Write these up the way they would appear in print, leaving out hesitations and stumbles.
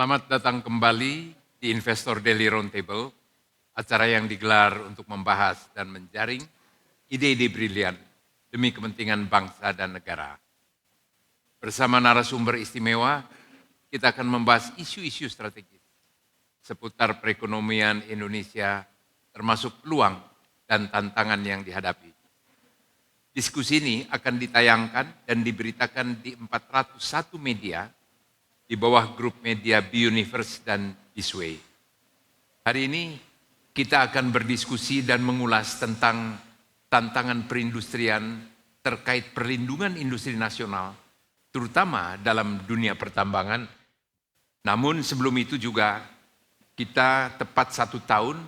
Selamat datang kembali di Investor Daily Roundtable, acara yang digelar untuk membahas dan menjaring ide-ide brilian demi kepentingan bangsa dan negara. Bersama narasumber istimewa, kita akan membahas isu-isu strategis seputar perekonomian Indonesia, termasuk peluang dan tantangan yang dihadapi. Diskusi ini akan ditayangkan dan diberitakan di 401 media di bawah grup media B-Universe dan Bisway. Hari ini kita akan berdiskusi dan mengulas tentang tantangan perindustrian terkait perlindungan industri nasional, terutama dalam dunia pertambangan. Namun sebelum itu juga kita tepat 1 tahun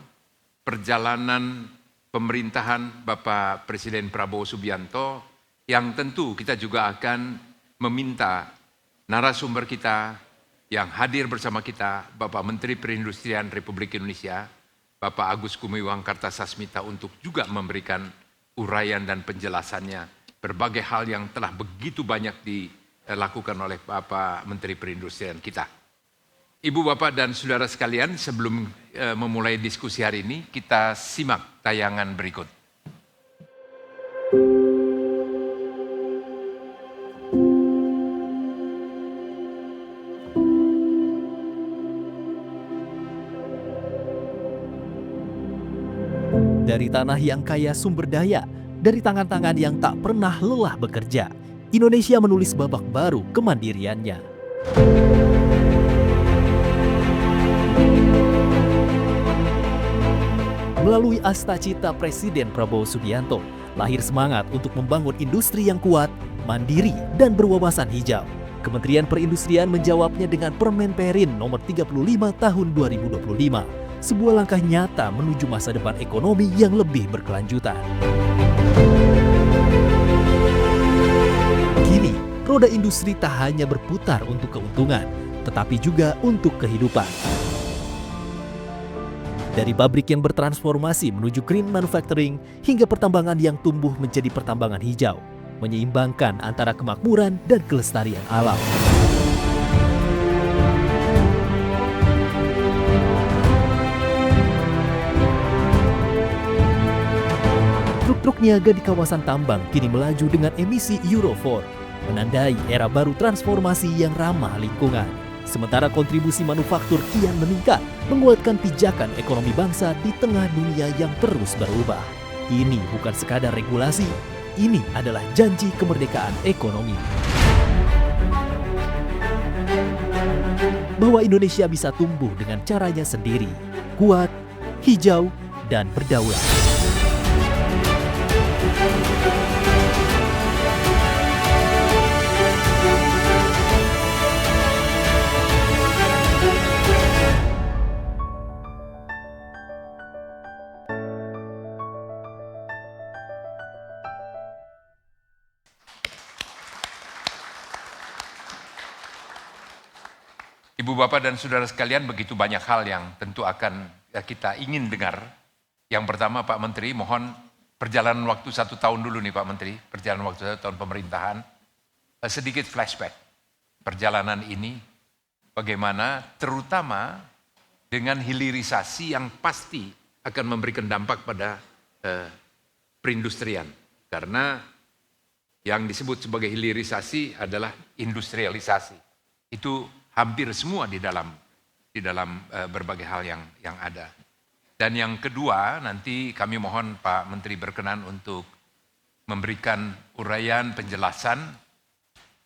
perjalanan pemerintahan Bapak Presiden Prabowo Subianto, yang tentu kita juga akan meminta narasumber kita yang hadir bersama kita, Bapak Menteri Perindustrian Republik Indonesia, Bapak Agus Gumiwang Kartasasmita, untuk juga memberikan uraian dan penjelasannya berbagai hal yang telah begitu banyak dilakukan oleh Bapak Menteri Perindustrian kita. Ibu, Bapak, dan saudara sekalian, sebelum memulai diskusi hari ini, kita simak tayangan berikut. Dari tanah yang kaya sumber daya, dari tangan-tangan yang tak pernah lelah bekerja, Indonesia menulis babak baru kemandiriannya. Melalui Astacita Presiden Prabowo Subianto, lahir semangat untuk membangun industri yang kuat, mandiri, dan berwawasan hijau. Kementerian Perindustrian menjawabnya dengan Permen Perin nomor 35 tahun 2025, sebuah langkah nyata menuju masa depan ekonomi yang lebih berkelanjutan. Kini, roda industri tak hanya berputar untuk keuntungan, tetapi juga untuk kehidupan. Dari pabrik yang bertransformasi menuju green manufacturing hingga pertambangan yang tumbuh menjadi pertambangan hijau, menyeimbangkan antara kemakmuran dan kelestarian alam. Truk-truk niaga di kawasan tambang kini melaju dengan emisi Euro 4, menandai era baru transformasi yang ramah lingkungan. Sementara kontribusi manufaktur kian meningkat, menguatkan pijakan ekonomi bangsa di tengah dunia yang terus berubah. Ini bukan sekadar regulasi, ini adalah janji kemerdekaan ekonomi. Bahwa Indonesia bisa tumbuh dengan caranya sendiri, kuat, hijau, dan berdaulat. Ibu, Bapak, dan saudara sekalian, begitu banyak hal yang tentu akan kita ingin dengar. Yang pertama, Pak Menteri, mohon perjalanan waktu 1 tahun dulu nih Pak Menteri, perjalanan waktu 1 tahun pemerintahan. Sedikit flashback perjalanan ini, bagaimana terutama dengan hilirisasi yang pasti akan memberikan dampak pada perindustrian. Karena yang disebut sebagai hilirisasi adalah industrialisasi. Itu hampir semua di dalam berbagai hal yang ada. Dan yang kedua, nanti kami mohon Pak Menteri berkenan untuk memberikan uraian penjelasan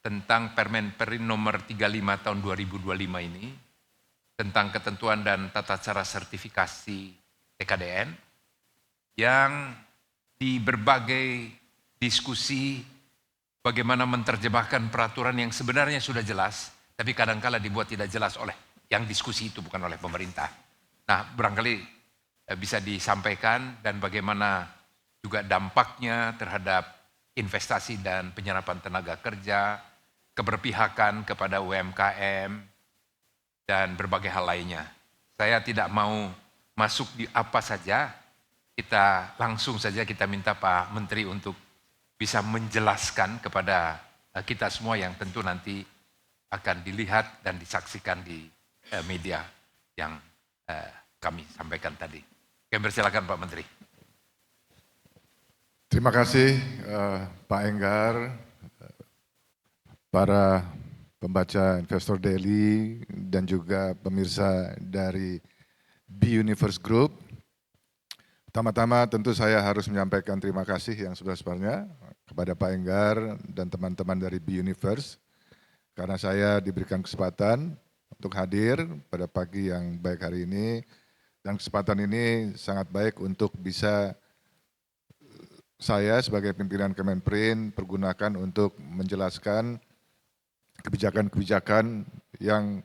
tentang Permen Perin nomor 35 tahun 2025 ini, tentang ketentuan dan tata cara sertifikasi TKDN, yang di berbagai diskusi bagaimana menerjemahkan peraturan yang sebenarnya sudah jelas, tapi kadangkala dibuat tidak jelas oleh yang diskusi itu, bukan oleh pemerintah. Nah, barangkali bisa disampaikan dan bagaimana juga dampaknya terhadap investasi dan penyerapan tenaga kerja, keberpihakan kepada UMKM, dan berbagai hal lainnya. Saya tidak mau masuk di apa saja, langsung saja kita minta Pak Menteri untuk bisa menjelaskan kepada kita semua yang tentu nanti akan dilihat dan disaksikan di media yang kami sampaikan tadi. Kami persilakan Pak Menteri. Terima kasih Pak Enggar, para pembaca Investor Daily dan juga pemirsa dari B-Universe Group. Pertama-tama tentu saya harus menyampaikan terima kasih yang sebesar-besarnya kepada Pak Enggar dan teman-teman dari B-Universe karena saya diberikan kesempatan untuk hadir pada pagi yang baik hari ini, dan kesempatan ini sangat baik untuk bisa saya sebagai pimpinan Kemenperin pergunakan untuk menjelaskan kebijakan-kebijakan yang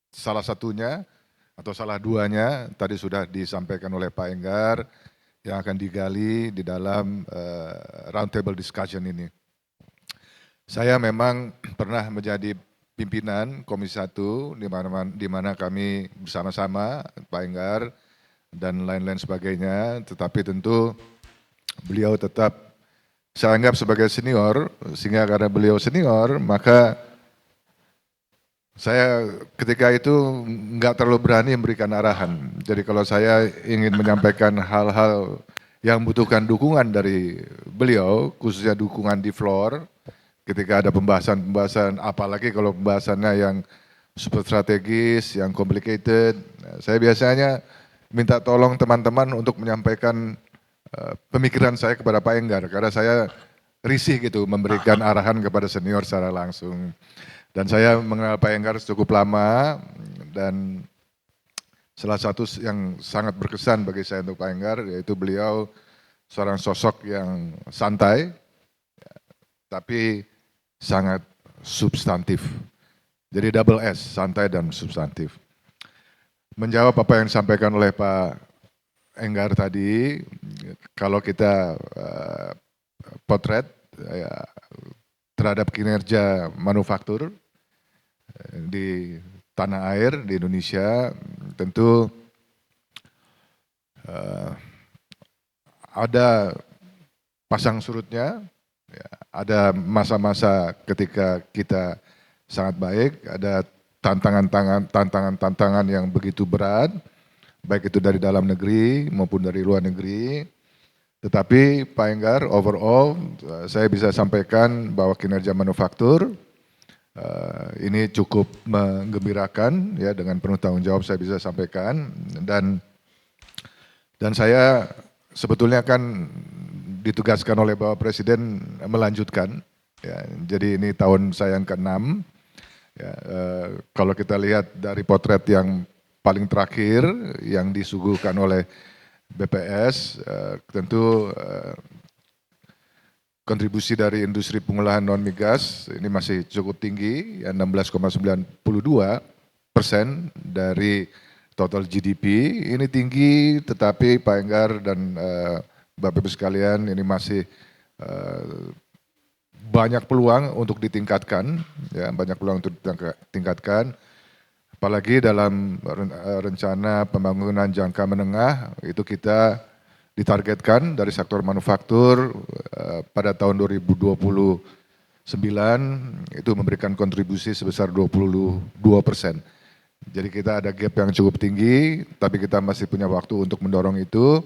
salah satunya atau salah duanya tadi sudah disampaikan oleh Pak Enggar yang akan digali di dalam roundtable discussion ini. Saya memang pernah menjadi pimpinan Komisi 1 di mana kami bersama-sama Pak Enggar dan lain-lain sebagainya, tetapi tentu beliau tetap saya anggap sebagai senior, sehingga karena beliau senior, maka saya ketika itu nggak terlalu berani memberikan arahan. Jadi kalau saya ingin menyampaikan hal-hal yang membutuhkan dukungan dari beliau, khususnya dukungan di floor, ketika ada pembahasan-pembahasan, apalagi kalau pembahasannya yang super strategis, yang complicated, saya biasanya minta tolong teman-teman untuk menyampaikan pemikiran saya kepada Pak Enggar, karena saya risih gitu memberikan arahan kepada senior secara langsung. Dan saya mengenal Pak Enggar cukup lama, dan salah satu yang sangat berkesan bagi saya untuk Pak Enggar yaitu beliau seorang sosok yang santai, tapi sangat substantif. Jadi double S, santai dan substantif. Menjawab apa yang disampaikan oleh Pak Enggar tadi, kalau kita potret terhadap kinerja manufaktur di tanah air di Indonesia, tentu ada pasang surutnya, ada masa-masa ketika kita sangat baik, ada tantangan-tantangan yang begitu berat, baik itu dari dalam negeri maupun dari luar negeri. Tetapi Pak Enggar, overall saya bisa sampaikan bahwa kinerja manufaktur ini cukup menggembirakan, ya, dengan penuh tanggung jawab saya bisa sampaikan, dan saya sebetulnya kan ditugaskan oleh Bapak Presiden melanjutkan, ya, jadi ini tahun saya yang ke-6. Ya, kalau kita lihat dari potret yang paling terakhir yang disuguhkan oleh BPS, tentu kontribusi dari industri pengolahan non migas ini masih cukup tinggi, ya, 16,92% dari total GDP. Ini tinggi, tetapi Pak Enggar dan Bapak Ibu sekalian, ini masih banyak peluang untuk ditingkatkan, ya, banyak peluang untuk ditingkatkan. Apalagi dalam rencana pembangunan jangka menengah, itu kita ditargetkan dari sektor manufaktur pada tahun 2029 itu memberikan kontribusi sebesar 22%. Jadi kita ada gap yang cukup tinggi, tapi kita masih punya waktu untuk mendorong itu,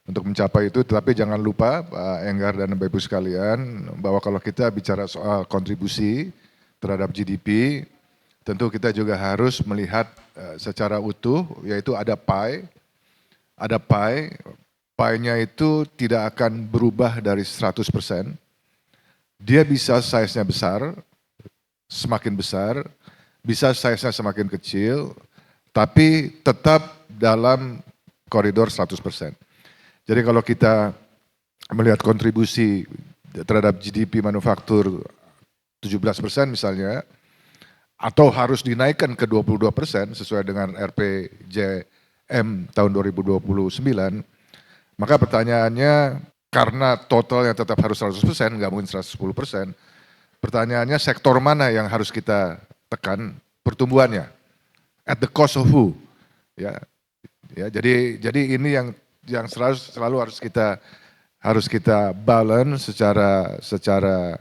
untuk mencapai itu. Tetapi jangan lupa Pak Enggar dan Bapak Ibu sekalian, bahwa kalau kita bicara soal kontribusi terhadap GDP, tentu kita juga harus melihat secara utuh, yaitu ada pie. Ada pie, pie-nya itu tidak akan berubah dari 100%. Dia bisa size-nya besar, semakin besar, bisa size-nya semakin kecil, tapi tetap dalam koridor 100%. Jadi kalau kita melihat kontribusi terhadap GDP manufaktur 17% misalnya, atau harus dinaikkan ke 22% sesuai dengan RPJM tahun 2029, maka pertanyaannya, karena totalnya tetap harus 100%, nggak mungkin 110%, pertanyaannya sektor mana yang harus kita tekan pertumbuhannya? At the cost of who? Ya, jadi ini yang selalu harus kita balance secara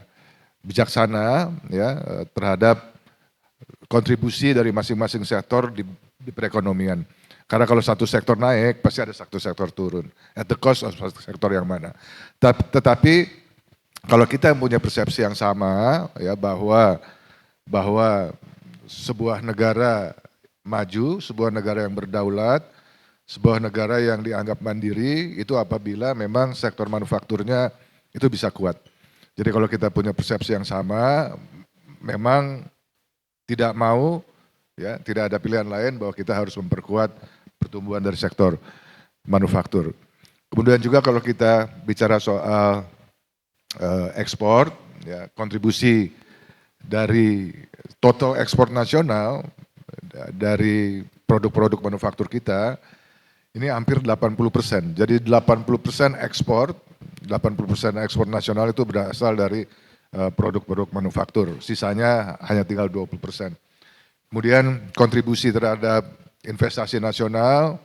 bijaksana, ya, terhadap kontribusi dari masing-masing sektor di perekonomian. Karena kalau satu sektor naik, pasti ada satu sektor turun. At the cost of satu sektor yang mana. Tetapi kalau kita punya persepsi yang sama, ya bahwa sebuah negara maju, sebuah negara yang berdaulat, sebuah negara yang dianggap mandiri, itu apabila memang sektor manufakturnya itu bisa kuat. Jadi kalau kita punya persepsi yang sama, memang tidak mau, ya tidak ada pilihan lain bahwa kita harus memperkuat pertumbuhan dari sektor manufaktur. Kemudian juga kalau kita bicara soal ekspor, ya, kontribusi dari total ekspor nasional dari produk-produk manufaktur kita ini hampir 80%. Jadi 80% ekspor, 80% ekspor nasional itu berasal dari produk-produk manufaktur. Sisanya hanya tinggal 20%. Kemudian kontribusi terhadap investasi nasional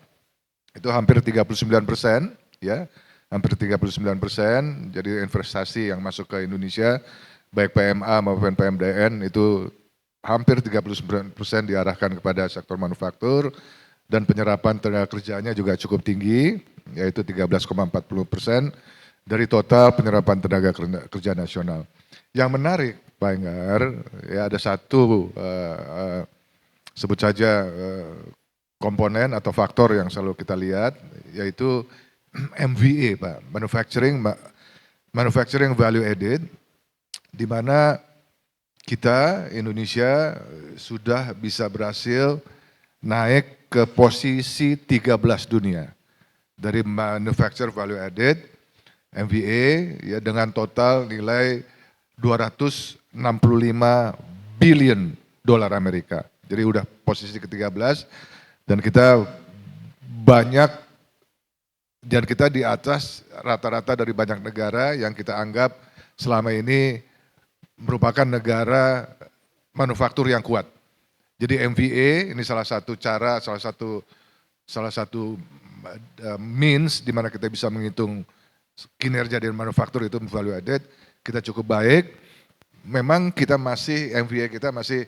itu hampir 39%, ya, hampir 39%. Jadi investasi yang masuk ke Indonesia, baik PMA maupun PMDN itu hampir 39% diarahkan kepada sektor manufaktur dan penyerapan tenaga kerjanya juga cukup tinggi, yaitu 13,40% dari total penyerapan tenaga kerja nasional. Yang menarik, Pak Enggar, ya ada satu sebut saja komponen atau faktor yang selalu kita lihat, yaitu MVA, Pak, Manufacturing Value Added, di mana kita Indonesia sudah bisa berhasil naik ke posisi 13 dunia dari Manufacturing Value Added MVA, ya, dengan total nilai 265 billion dolar Amerika. Jadi udah posisi ke-13 dan kita banyak, dan kita di atas rata-rata dari banyak negara yang kita anggap selama ini merupakan negara manufaktur yang kuat. Jadi MVA ini salah satu cara, salah satu means di mana kita bisa menghitung kinerja dari manufaktur itu value added. Kita cukup baik, memang kita masih, MVA kita masih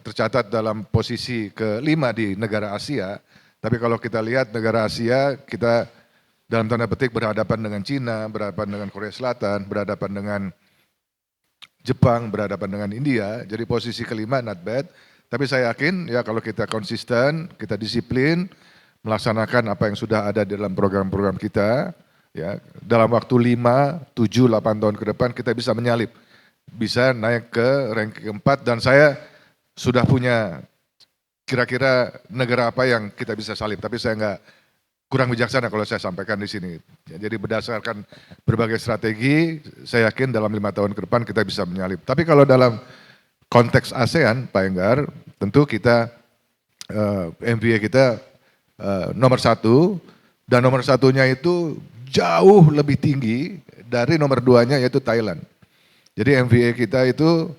tercatat dalam posisi ke-5 di negara Asia, tapi kalau kita lihat negara Asia, kita dalam tanda petik berhadapan dengan Cina, berhadapan dengan Korea Selatan, berhadapan dengan Jepang, berhadapan dengan India, jadi posisi ke-5 not bad, tapi saya yakin ya kalau kita konsisten, kita disiplin, melaksanakan apa yang sudah ada di dalam program-program kita, ya, dalam waktu 5, 7, 8 tahun ke depan kita bisa menyalip, bisa naik ke ranking keempat, dan saya sudah punya kira-kira negara apa yang kita bisa salip, tapi saya kurang bijaksana kalau saya sampaikan di sini. Ya, jadi berdasarkan berbagai strategi, saya yakin dalam 5 tahun ke depan kita bisa menyalip. Tapi kalau dalam konteks ASEAN, Pak Enggar, tentu kita MVA kita nomor 1, dan nomor 1-nya itu jauh lebih tinggi dari nomor 2-nya yaitu Thailand. Jadi MVA kita itu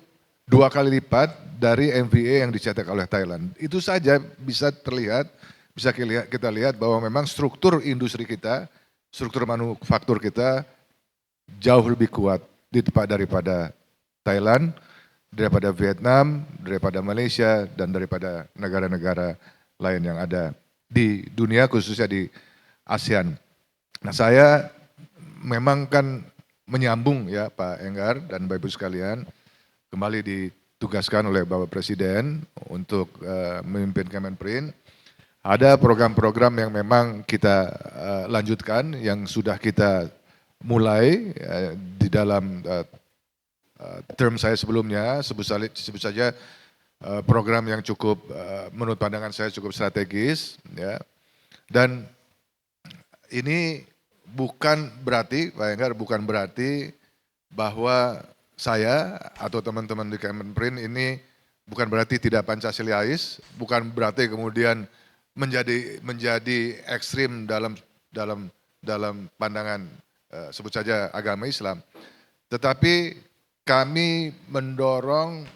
2 kali lipat dari MVA yang dicetak oleh Thailand. Itu saja bisa terlihat, bisa kita lihat bahwa memang struktur industri kita, struktur manufaktur kita jauh lebih kuat daripada Thailand, daripada Vietnam, daripada Malaysia, dan daripada negara-negara lain yang ada di dunia, khususnya di ASEAN. Nah, saya memang kan menyambung ya Pak Enggar dan Bapak Ibu sekalian, kembali ditugaskan oleh Bapak Presiden untuk memimpin Kemenperin. Ada program-program yang memang kita lanjutkan, yang sudah kita mulai di dalam term saya sebelumnya, sebut saja program yang cukup menurut pandangan saya cukup strategis, ya. Dan ini bukan berarti, Pak Enggar, bukan berarti bahwa saya atau teman-teman di Kemenperin ini bukan berarti tidak Pancasilais, bukan berarti kemudian menjadi ekstrim dalam pandangan sebut saja agama Islam. Tetapi kami mendorong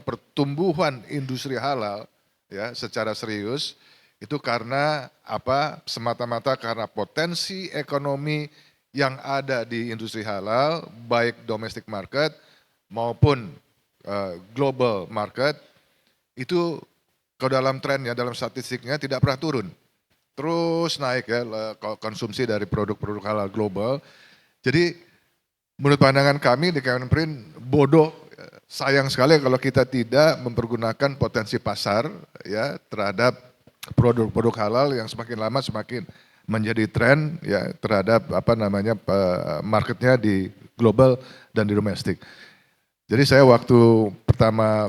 pertumbuhan industri halal ya secara serius. Itu karena apa? Semata-mata karena potensi ekonomi yang ada di industri halal, baik domestic market maupun global market, itu kalau dalam trennya, dalam statistiknya tidak pernah turun. Terus naik ya konsumsi dari produk-produk halal global. Jadi menurut pandangan kami di Kemenprint bodoh, sayang sekali kalau kita tidak mempergunakan potensi pasar ya terhadap produk-produk halal yang semakin lama semakin menjadi tren ya terhadap marketnya di global dan di domestik. Jadi saya waktu pertama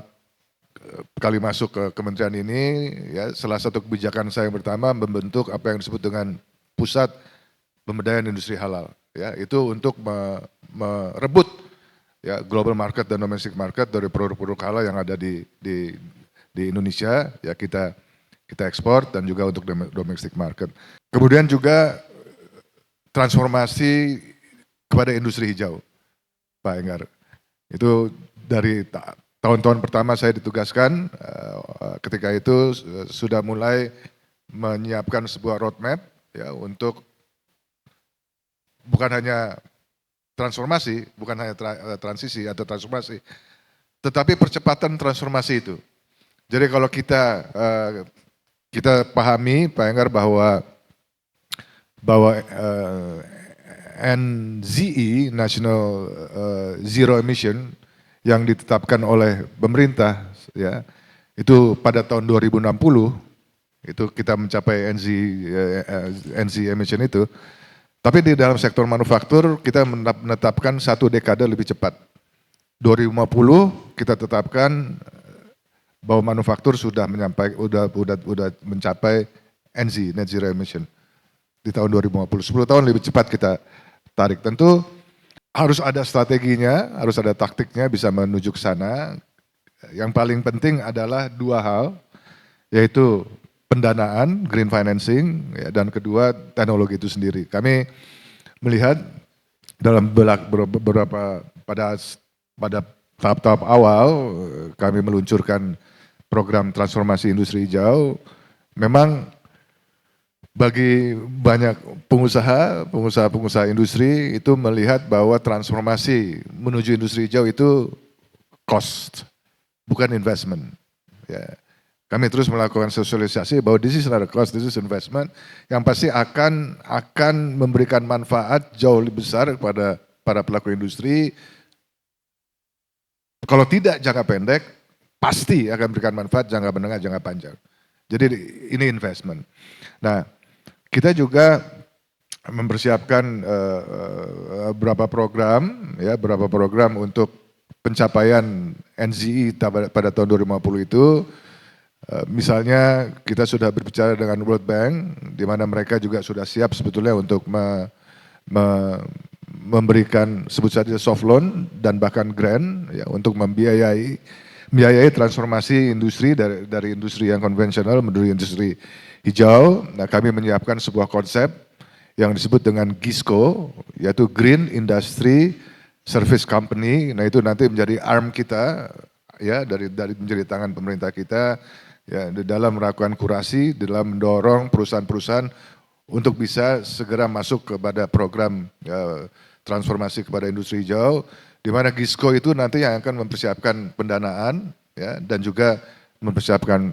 kali masuk ke kementerian ini ya salah satu kebijakan saya yang pertama membentuk apa yang disebut dengan pusat pemberdayaan industri halal ya itu untuk merebut ya global market dan domestic market dari produk-produk halal yang ada di Indonesia ya kita ekspor dan juga untuk domestic market. Kemudian juga transformasi kepada industri hijau, Pak Enggar. Itu dari tahun-tahun pertama saya ditugaskan, ketika itu sudah mulai menyiapkan sebuah roadmap ya untuk bukan hanya transformasi, bukan hanya transisi atau transformasi, tetapi percepatan transformasi itu. Jadi kalau kita pahami Pak Enggar bahwa NZE National Zero Emission yang ditetapkan oleh pemerintah ya itu pada tahun 2060 itu kita mencapai NZE emission itu. Tapi di dalam sektor manufaktur kita menetapkan 1 dekade lebih cepat. 2050 kita tetapkan bahwa manufaktur sudah mencapai NZ, Net Zero Emission di tahun 2050. 10 tahun lebih cepat kita tarik. Tentu harus ada strateginya, harus ada taktiknya bisa menuju ke sana. Yang paling penting adalah 2 hal, yaitu pendanaan, green financing, ya, dan kedua teknologi itu sendiri. Kami melihat dalam beberapa pada tahap-tahap awal kami meluncurkan program transformasi industri hijau, memang bagi banyak pengusaha industri itu melihat bahwa transformasi menuju industri hijau itu cost, bukan investment. Ya. Kami terus melakukan sosialisasi bahwa this is not a cost, this is investment yang pasti akan memberikan manfaat jauh lebih besar kepada para pelaku industri. Kalau tidak jangka pendek, pasti akan memberikan manfaat jangka menengah, jangka panjang. Jadi ini investment. Nah, kita juga mempersiapkan beberapa program untuk pencapaian NZE pada tahun 2050 itu. Misalnya kita sudah berbicara dengan World Bank, di mana mereka juga sudah siap sebetulnya untuk memberikan sebut saja soft loan dan bahkan grant ya, untuk membiayai transformasi industri dari industri yang konvensional menuju industri hijau. Nah, kami menyiapkan sebuah konsep yang disebut dengan GISCO, yaitu Green Industry Service Company. Nah, itu nanti menjadi arm kita ya dari menjadi tangan pemerintah kita ya di dalam melakukan kurasi, di dalam mendorong perusahaan-perusahaan untuk bisa segera masuk kepada program transformasi kepada industri hijau, di mana GISCO itu nanti yang akan mempersiapkan pendanaan ya dan juga mempersiapkan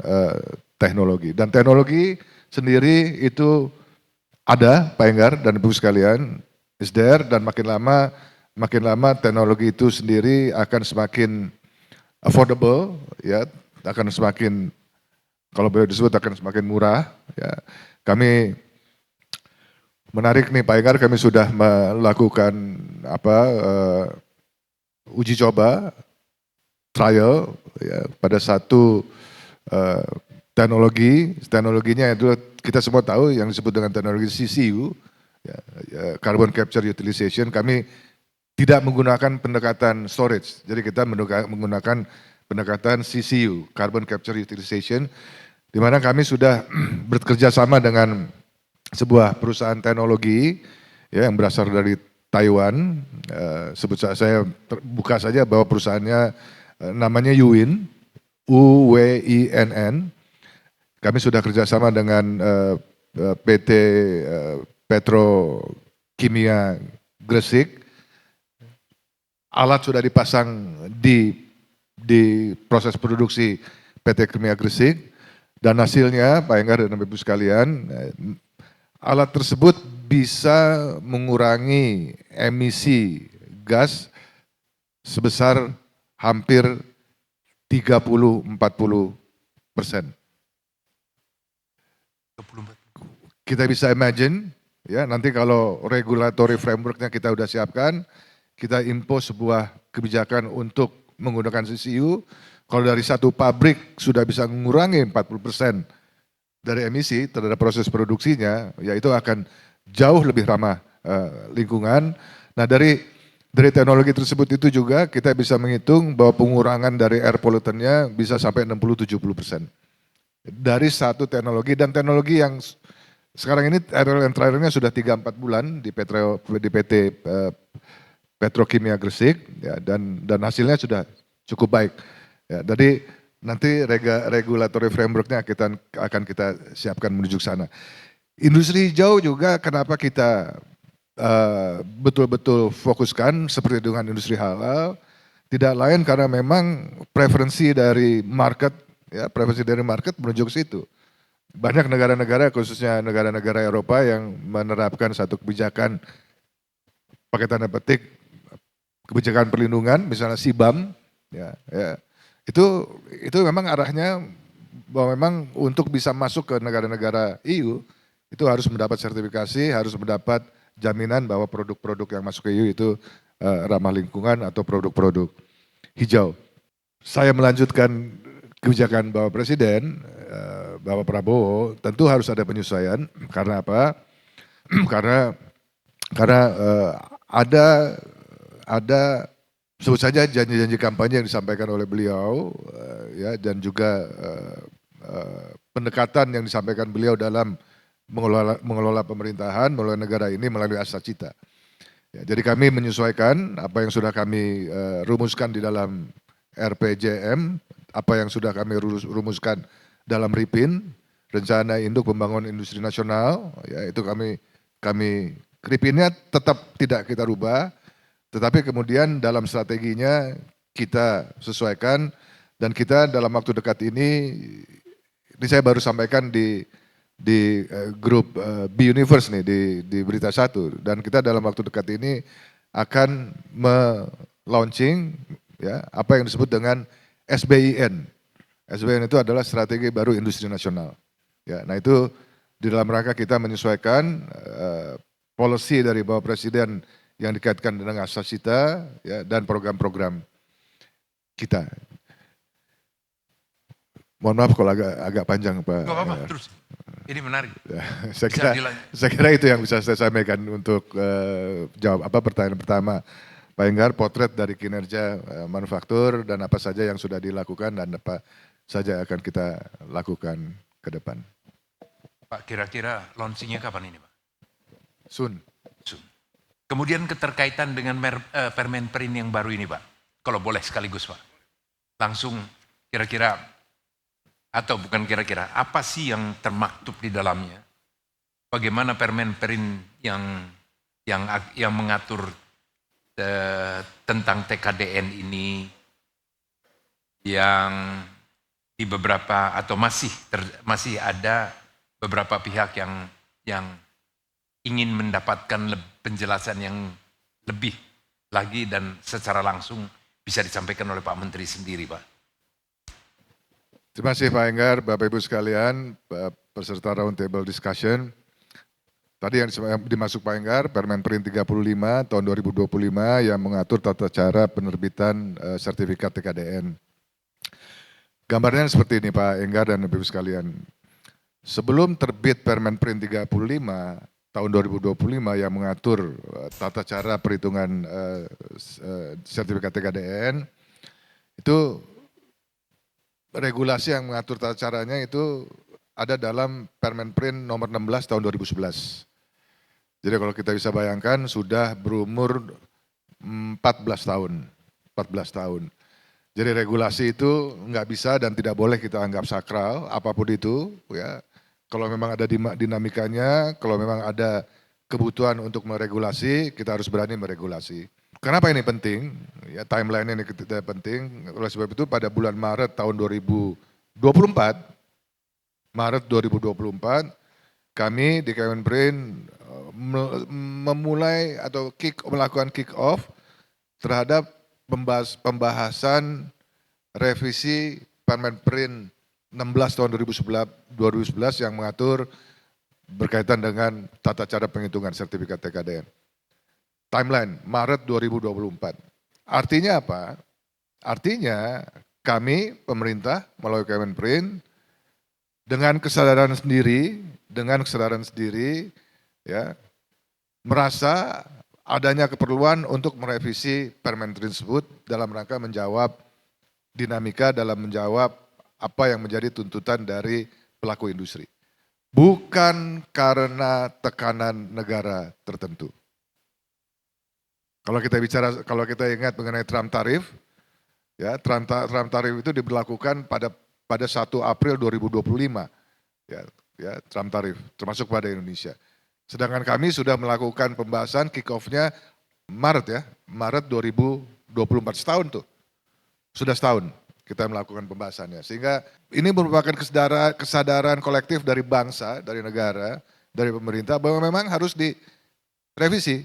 teknologi. Dan teknologi sendiri itu ada, Pak Enggar dan Ibu sekalian, is there, dan makin lama teknologi itu sendiri akan semakin affordable, ya, akan semakin, kalau boleh disebut akan semakin murah. Ya. Kami menarik nih Pak Enggar, kami sudah melakukan uji coba, trial, ya, pada satu teknologinya itu kita semua tahu yang disebut dengan teknologi CCU, ya, Carbon Capture Utilization. Kami tidak menggunakan pendekatan storage, jadi kita menggunakan pendekatan CCU, Carbon Capture Utilization, di mana kami sudah bekerja sama dengan sebuah perusahaan teknologi ya, yang berasal dari Taiwan. Saya buka saja bahwa perusahaannya namanya Uwin, UWINN. Kami sudah kerjasama dengan PT Petrokimia Gresik. Alat sudah dipasang di proses produksi PT Kimia Gresik, dan hasilnya Pak Enggar dan Ibu sekalian, alat tersebut bisa mengurangi emisi gas sebesar hampir 30-40%. Kita bisa imagine, ya nanti kalau regulatory frameworknya kita udah siapkan, kita impose sebuah kebijakan untuk menggunakan CCU, kalau dari satu pabrik sudah bisa mengurangi 40% dari emisi terhadap proses produksinya, ya itu akan jauh lebih ramah lingkungan. Nah dari teknologi tersebut itu juga kita bisa menghitung bahwa pengurangan dari air pollutant-nya bisa sampai 60-70%. Dari satu teknologi, dan teknologi yang sekarang ini trial-nya sudah 3-4 bulan di PT Petrokimia Gresik, ya, dan hasilnya sudah cukup baik. Ya, jadi nanti regulatory framework-nya akan kita siapkan menuju ke sana. Industri hijau juga kenapa kita betul-betul fokuskan seperti dengan industri halal, tidak lain karena memang preferensi dari market menuju ke situ. Banyak negara-negara, khususnya negara-negara Eropa yang menerapkan satu kebijakan pakai tanda petik kebijakan perlindungan, misalnya CBAM, ya. Itu memang arahnya bahwa memang untuk bisa masuk ke negara-negara EU itu harus mendapat sertifikasi, harus mendapat jaminan bahwa produk-produk yang masuk ke EU itu ramah lingkungan atau produk-produk hijau. Saya melanjutkan kebijakan Bapak Presiden, Bapak Prabowo, tentu harus ada penyesuaian. Karena apa? karena ada sebut saja janji-janji kampanye yang disampaikan oleh beliau, ya, dan juga pendekatan yang disampaikan beliau dalam mengelola pemerintahan, mengelola negara ini melalui Astra Cita. Ya, jadi kami menyesuaikan apa yang sudah kami rumuskan di dalam RPJM, apa yang sudah kami rumuskan dalam RIPIN, Rencana Induk Pembangunan Industri Nasional, ya, itu kami RIPIN-nya tetap tidak kita rubah. Tetapi kemudian dalam strateginya kita sesuaikan, dan kita dalam waktu dekat ini saya baru sampaikan di grup B-Universe nih di Berita Satu, dan kita dalam waktu dekat ini akan launching, ya, apa yang disebut dengan SBIN. SBIN itu adalah strategi baru industri nasional. Ya, nah itu di dalam rangka kita menyesuaikan policy dari Bapak Presiden yang dikaitkan dengan Astra Cita, ya, dan program-program kita. Mohon maaf kalau agak panjang Pak. Gak apa-apa, terus. Ini menarik. Ya, saya kira itu yang bisa saya sampaikan untuk jawab pertanyaan pertama. Pak Enggar, potret dari kinerja manufaktur dan apa saja yang sudah dilakukan dan apa saja akan kita lakukan ke depan. Pak, kira-kira launchingnya kapan ini Pak? Soon. Kemudian keterkaitan dengan Permenperin yang baru ini Pak, kalau boleh sekaligus Pak. Langsung kira-kira, atau bukan kira-kira, apa sih yang termaktub di dalamnya? Bagaimana Permenperin yang mengatur tentang TKDN ini, yang di beberapa atau masih ada beberapa pihak yang ingin mendapatkan penjelasan yang lebih lagi dan secara langsung bisa disampaikan oleh Pak Menteri sendiri, Pak. Terima kasih Pak Enggar, Bapak Ibu sekalian, peserta roundtable discussion. Tadi yang dimasuk Pak Enggar, Permenperin 35 tahun 2025 yang mengatur tata cara penerbitan sertifikat TKDN. Gambarnya seperti ini Pak Enggar dan Bapak Ibu sekalian. Sebelum terbit Permenperin 35 tahun 2025 yang mengatur tata cara perhitungan sertifikat TKDN, itu regulasi yang mengatur tata caranya itu ada dalam Permenperin nomor 16 tahun 2011. Jadi kalau kita bisa bayangkan sudah berumur 14 tahun. Jadi regulasi itu nggak bisa dan tidak boleh kita anggap sakral, apapun itu, ya. Kalau memang ada dinamikanya, kalau memang ada kebutuhan untuk meregulasi, kita harus berani meregulasi. Kenapa ini penting? Ya, timeline ini penting. Oleh sebab itu pada bulan Maret tahun 2021 Maret 2024, kami di Kemenperin memulai atau melakukan kick off terhadap pembahasan revisi Permenperin 16 tahun 2011 yang mengatur berkaitan dengan tata cara penghitungan sertifikat TKDN. Timeline Maret 2024. Artinya apa? Artinya kami pemerintah melalui Kemenperin dengan kesadaran sendiri ya merasa adanya keperluan untuk merevisi Permen tersebut dalam rangka menjawab dinamika, dalam menjawab apa yang menjadi tuntutan dari pelaku industri. Bukan karena tekanan negara tertentu. Kalau kita ingat mengenai Trump tarif, ya Trump tarif itu diberlakukan pada 1 April 2025, ya Trump tarif, termasuk pada Indonesia. Sedangkan kami sudah melakukan pembahasan kick off-nya Maret 2024, setahun tuh. Sudah setahun kita melakukan pembahasannya. Sehingga ini merupakan kesadaran kolektif dari bangsa, dari negara, dari pemerintah bahwa memang harus direvisi.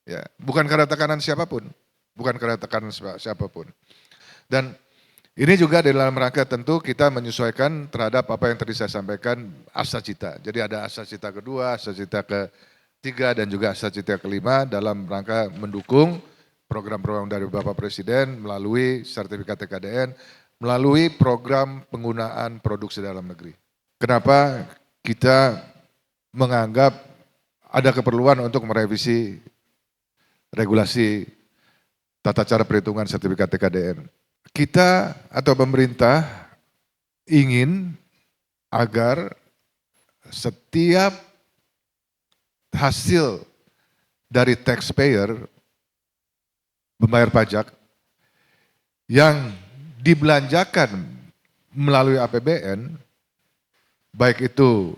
Ya, bukan karena tekanan siapapun. Dan ini juga dalam rangka tentu kita menyesuaikan terhadap apa yang tadi saya sampaikan Asacita. Jadi ada Asacita kedua, Asacita ketiga dan juga Asacita kelima dalam rangka mendukung program-program dari Bapak Presiden melalui sertifikat TKDN, melalui program penggunaan produksi dalam negeri. Kenapa kita menganggap ada keperluan untuk merevisi regulasi tata cara perhitungan sertifikat TKDN? Kita atau pemerintah ingin agar setiap hasil dari taxpayer membayar pajak yang dibelanjakan melalui APBN, baik itu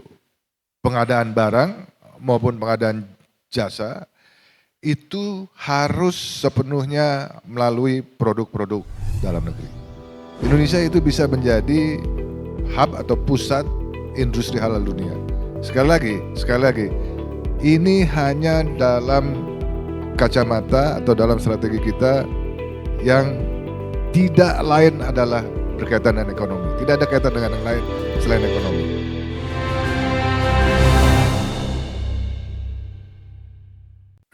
pengadaan barang maupun pengadaan jasa, itu harus sepenuhnya melalui produk-produk dalam negeri. Indonesia itu bisa menjadi hub atau pusat industri halal dunia. Sekali lagi, ini hanya dalam kacamata atau dalam strategi kita yang tidak lain adalah berkaitan dengan ekonomi. Tidak ada kaitan dengan yang lain selain ekonomi.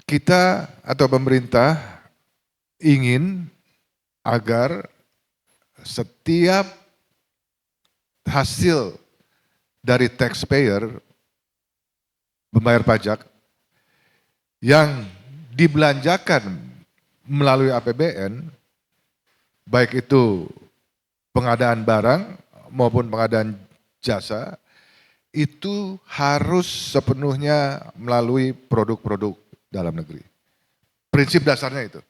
Kita atau pemerintah ingin agar setiap hasil dari taxpayer membayar pajak yang dibelanjakan melalui APBN, baik itu pengadaan barang maupun pengadaan jasa, itu harus sepenuhnya melalui produk-produk dalam negeri. Prinsip dasarnya itu.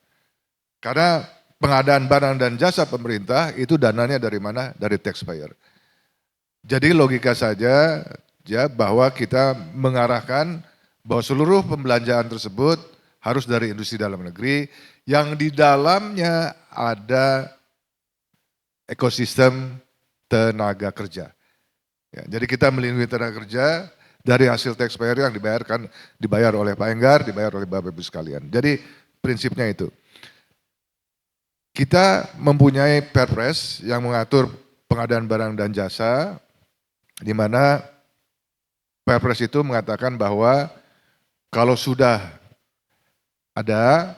Karena pengadaan barang dan jasa pemerintah itu dananya dari mana? Dari taxpayer. Jadi logika saja ya bahwa kita mengarahkan bahwa seluruh pembelanjaan tersebut harus dari industri dalam negeri yang di dalamnya ada ekosistem tenaga kerja. Ya, jadi kita melindungi tenaga kerja dari hasil taxpayer yang dibayar oleh Pak Enggar, dibayar oleh Bapak Ibu sekalian. Jadi prinsipnya itu. Kita mempunyai Perpres yang mengatur pengadaan barang dan jasa, di mana Perpres itu mengatakan bahwa kalau sudah ada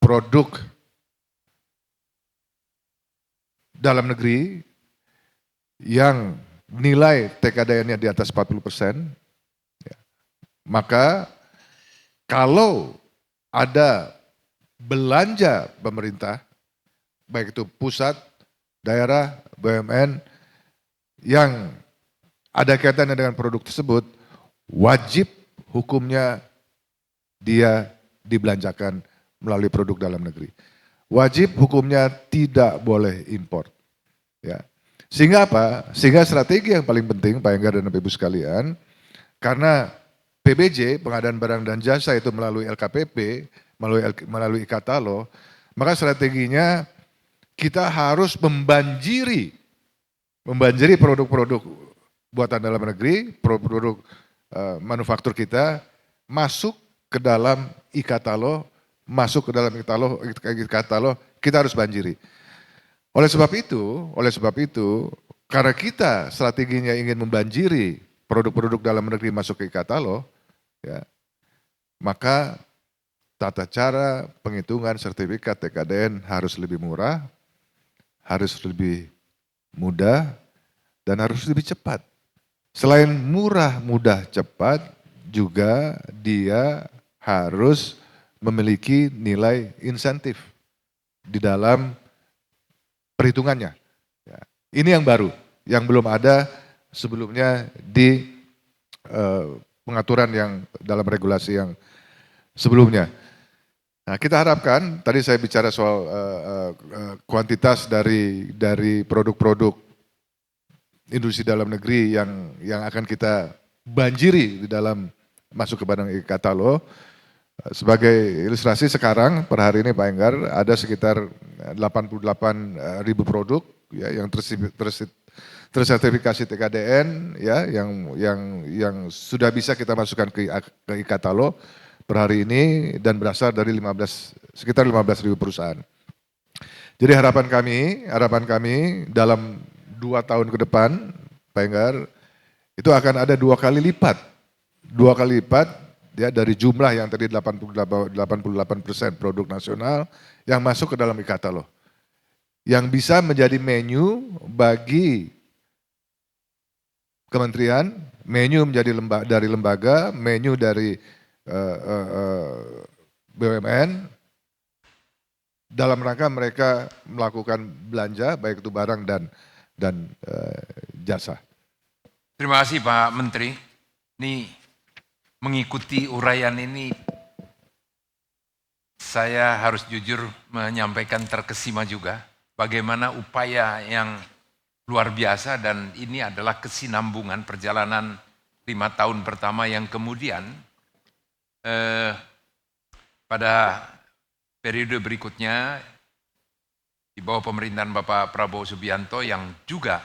produk dalam negeri yang nilai TKDN-nya di atas 40%, ya, maka kalau ada belanja pemerintah, baik itu pusat, daerah, BUMN, yang ada kaitannya dengan produk tersebut, wajib hukumnya dia dibelanjakan melalui produk dalam negeri. Wajib hukumnya tidak boleh impor. Ya. Sehingga apa? Sehingga strategi yang paling penting Pak Enggar dan Ibu sekalian, karena PBJ, pengadaan barang dan jasa itu melalui LKPP, melalui IKATALO, maka strateginya kita harus membanjiri membanjiri produk-produk buatan dalam negeri, produk-produk manufaktur kita masuk ke dalam e-katalog, masuk ke dalam e-katalog, kita harus banjiri. Oleh sebab itu, karena kita strateginya ingin membanjiri produk-produk dalam negeri masuk ke e-katalog, ya, maka tata cara penghitungan sertifikat TKDN harus lebih murah, harus lebih mudah, dan harus lebih cepat. Selain murah, mudah, cepat, juga dia harus memiliki nilai insentif di dalam perhitungannya. Ya. Ini yang baru, yang belum ada sebelumnya di pengaturan yang dalam regulasi yang sebelumnya. Nah, kita harapkan, tadi saya bicara soal kuantitas dari produk-produk industri dalam negeri yang akan kita banjiri di dalam masuk ke badan e-katalog. Sebagai ilustrasi sekarang per hari ini Pak Enggar ada sekitar 88.000 produk ya yang tersertifikasi TKDN ya yang sudah bisa kita masukkan ke e-katalog per hari ini dan berasal dari sekitar 15.000 perusahaan. Jadi harapan kami dalam 2 tahun ke depan Pak Enggar itu akan ada 2 kali lipat ya dari jumlah yang tadi 88% produk nasional yang masuk ke dalam e-katalog. Yang bisa menjadi menu bagi kementerian, menu menjadi dari lembaga, menu dari BUMN dalam rangka mereka melakukan belanja baik itu barang dan jasa. Terima kasih Pak Menteri. Ini mengikuti uraian ini, saya harus jujur menyampaikan terkesima juga bagaimana upaya yang luar biasa dan ini adalah kesinambungan perjalanan 5 tahun pertama yang kemudian pada periode berikutnya di bawah pemerintahan Bapak Prabowo Subianto yang juga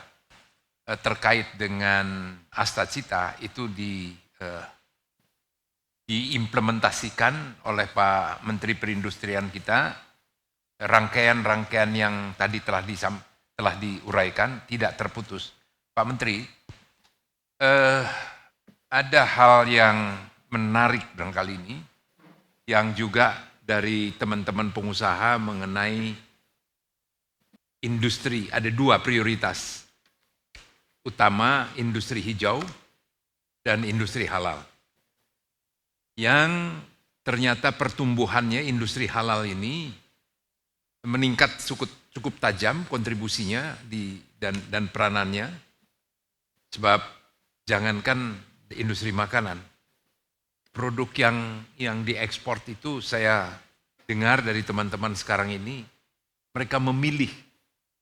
terkait dengan Astacita itu diimplementasikan oleh Pak Menteri Perindustrian kita, rangkaian-rangkaian yang tadi telah diuraikan tidak terputus. Pak Menteri, ada hal yang menarik kali ini, yang juga dari teman-teman pengusaha mengenai industri, ada 2 prioritas utama, industri hijau dan industri halal. Yang ternyata pertumbuhannya industri halal ini meningkat cukup tajam kontribusinya dan peranannya, sebab jangankan industri makanan, produk yang diekspor itu saya dengar dari teman-teman sekarang ini, mereka memilih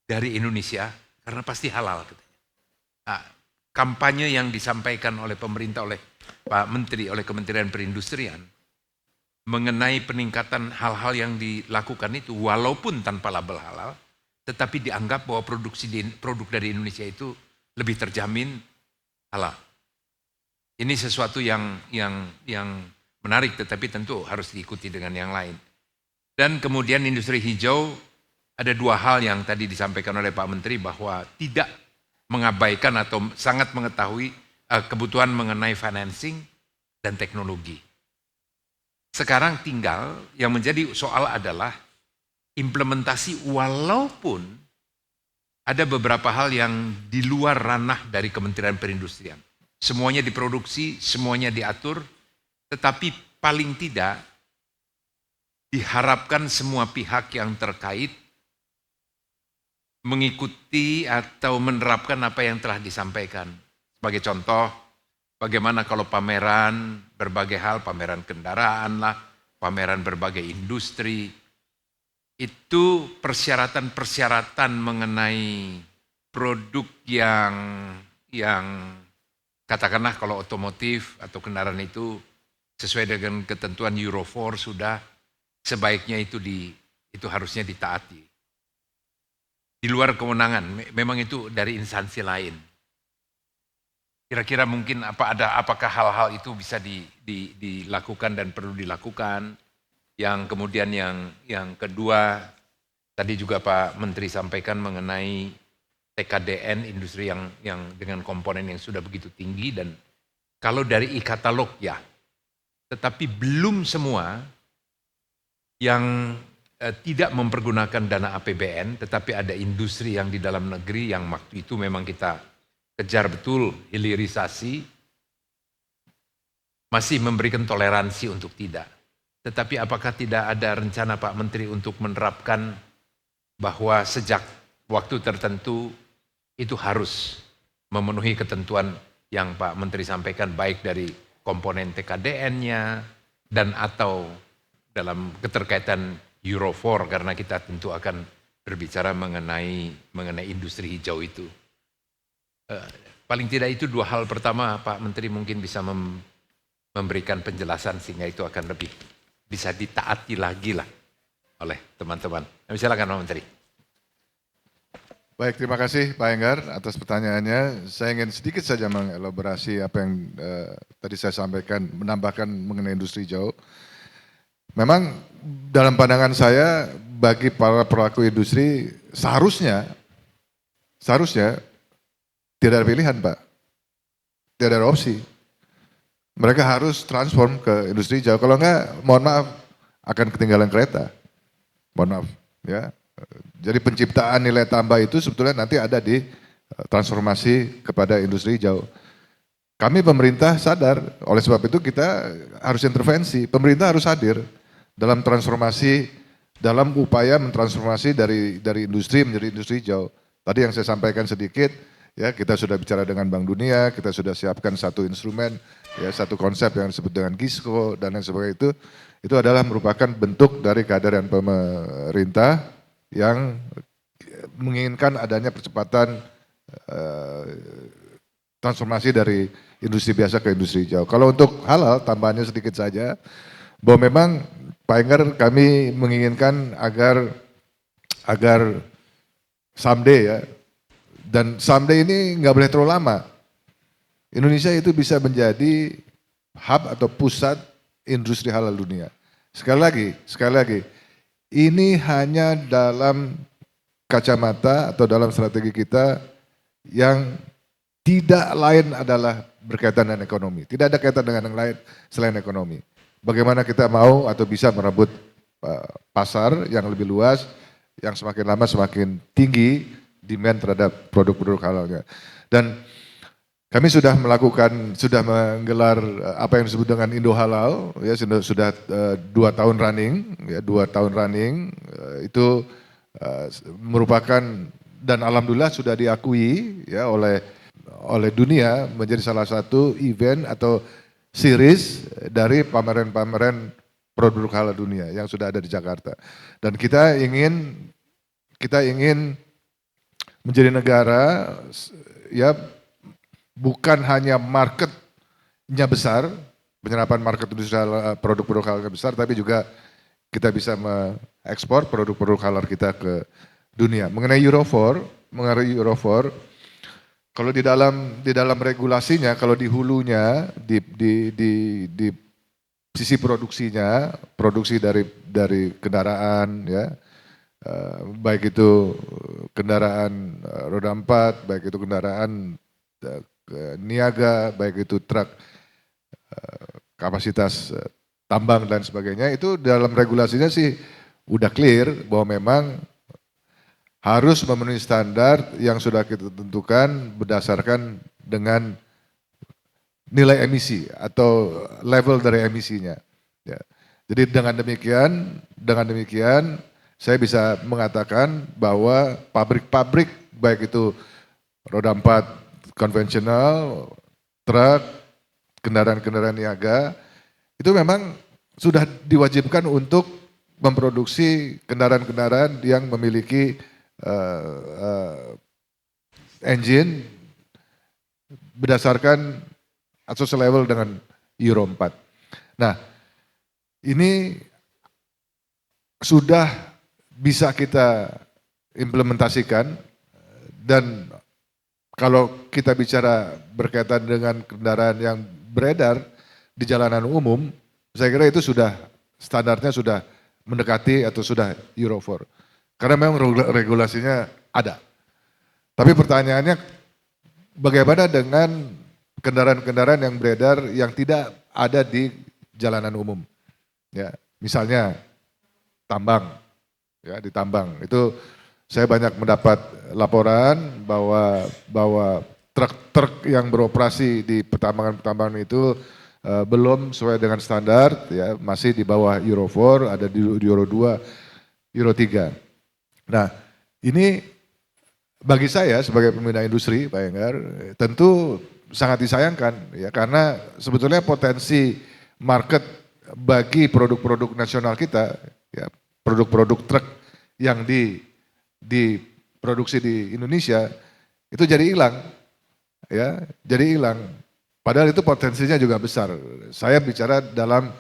dari Indonesia karena pasti halal. Nah, kampanye yang disampaikan oleh pemerintah, oleh Pak Menteri, oleh Kementerian Perindustrian mengenai peningkatan hal-hal yang dilakukan itu walaupun tanpa label halal, tetapi dianggap bahwa produk dari Indonesia itu lebih terjamin halal. Ini sesuatu yang menarik, tetapi tentu harus diikuti dengan yang lain. Dan kemudian industri hijau, ada 2 hal yang tadi disampaikan oleh Pak Menteri bahwa tidak mengabaikan atau sangat mengetahui kebutuhan mengenai financing dan teknologi. Sekarang tinggal yang menjadi soal adalah implementasi, walaupun ada beberapa hal yang di luar ranah dari Kementerian Perindustrian. Semuanya diproduksi, semuanya diatur, tetapi paling tidak diharapkan semua pihak yang terkait mengikuti atau menerapkan apa yang telah disampaikan. Sebagai contoh, bagaimana kalau pameran berbagai hal, pameran kendaraan lah, pameran berbagai industri, itu persyaratan-persyaratan mengenai produk yang katakanlah kalau otomotif atau kendaraan itu sesuai dengan ketentuan Euro 4 sudah, sebaiknya itu harusnya ditaati. di luar kewenangan, memang itu dari instansi lain. Kira-kira mungkin apakah hal-hal itu bisa dilakukan dan perlu dilakukan? Yang kemudian yang kedua, tadi juga Pak Menteri sampaikan mengenai TKDN, industri yang dengan komponen yang sudah begitu tinggi, dan kalau dari e-katalog ya, tetapi belum semua yang tidak mempergunakan dana APBN, tetapi ada industri yang di dalam negeri yang waktu itu memang kita kejar betul hilirisasi, masih memberikan toleransi untuk tidak. Tetapi apakah tidak ada rencana Pak Menteri untuk menerapkan bahwa sejak waktu tertentu itu harus memenuhi ketentuan yang Pak Menteri sampaikan, baik dari komponen TKDN-nya dan atau dalam keterkaitan Euro 4, karena kita tentu akan berbicara mengenai industri hijau itu. Paling tidak itu dua hal pertama Pak Menteri mungkin bisa memberikan penjelasan sehingga itu akan lebih bisa ditaati lagi lah oleh teman-teman. Silakan Pak Menteri. Baik, terima kasih Pak Enggar atas pertanyaannya. Saya ingin sedikit saja mengelaborasi apa yang tadi saya sampaikan, menambahkan mengenai industri hijau. Memang dalam pandangan saya bagi para pelaku industri seharusnya tidak ada pilihan Pak, tidak ada opsi. Mereka harus transform ke industri hijau. Kalau enggak, mohon maaf, akan ketinggalan kereta. Mohon maaf, ya. Jadi penciptaan nilai tambah itu sebetulnya nanti ada di transformasi kepada industri hijau. Kami pemerintah sadar, oleh sebab itu kita harus intervensi. Pemerintah harus hadir dalam transformasi, dalam upaya mentransformasi dari industri menjadi industri hijau. Tadi yang saya sampaikan sedikit, ya kita sudah bicara dengan Bank Dunia, kita sudah siapkan satu instrumen, ya satu konsep yang disebut dengan GISCO dan lain sebagainya itu adalah merupakan bentuk dari kehadiran pemerintah yang menginginkan adanya percepatan transformasi dari industri biasa ke industri hijau. Kalau untuk halal, tambahannya sedikit saja, bahwa memang Pak Enggar kami menginginkan agar someday ya, dan someday ini nggak boleh terlalu lama. Indonesia itu bisa menjadi hub atau pusat industri halal dunia. Sekali lagi, ini hanya dalam kacamata atau dalam strategi kita yang tidak lain adalah berkaitan dengan ekonomi. Tidak ada kaitan dengan yang lain selain ekonomi. Bagaimana kita mau atau bisa merebut pasar yang lebih luas, yang semakin lama semakin tinggi demand terhadap produk-produk halalnya. Dan kami sudah menggelar apa yang disebut dengan Indo Halal, ya sudah 2 tahun running, ya 2 tahun running, itu merupakan dan alhamdulillah sudah diakui ya oleh dunia menjadi salah satu event atau series dari pameran-pameran produk halal dunia yang sudah ada di Jakarta. Dan kita ingin menjadi negara ya bukan hanya marketnya besar, penyerapan market industri produk-produk halal besar, tapi juga kita bisa mengekspor produk-produk halal kita ke dunia. Mengenai Euro 4, kalau di dalam regulasinya, kalau di hulunya, di sisi produksinya, produksi dari kendaraan, ya, baik itu kendaraan roda 4, baik itu kendaraan niaga, baik itu truk kapasitas tambang dan sebagainya, itu dalam regulasinya sih udah clear bahwa memang harus memenuhi standar yang sudah kita tentukan berdasarkan dengan nilai emisi atau level dari emisinya. Ya. Jadi dengan demikian saya bisa mengatakan bahwa pabrik-pabrik baik itu roda 4 konvensional, truk, kendaraan-kendaraan niaga, itu memang sudah diwajibkan untuk memproduksi kendaraan-kendaraan yang memiliki engine berdasarkan atau selevel dengan Euro 4. Nah, ini sudah bisa kita implementasikan. Dan kalau kita bicara berkaitan dengan kendaraan yang beredar di jalanan umum, saya kira itu sudah standarnya sudah mendekati atau sudah Euro 4. Karena memang regulasinya ada. Tapi pertanyaannya bagaimana dengan kendaraan-kendaraan yang beredar yang tidak ada di jalanan umum? Ya, misalnya tambang, ya di tambang itu saya banyak mendapat laporan bahwa truk-truk yang beroperasi di pertambangan-pertambangan itu belum sesuai dengan standar, ya masih di bawah Euro 4, ada di Euro 2, Euro 3. Nah, ini bagi saya sebagai pembina industri, Pak Enggar, tentu sangat disayangkan ya karena sebetulnya potensi market bagi produk-produk nasional kita, ya produk-produk truk yang diproduksi di Indonesia itu jadi hilang, ya jadi hilang. Padahal itu potensinya juga besar. Saya bicara dalam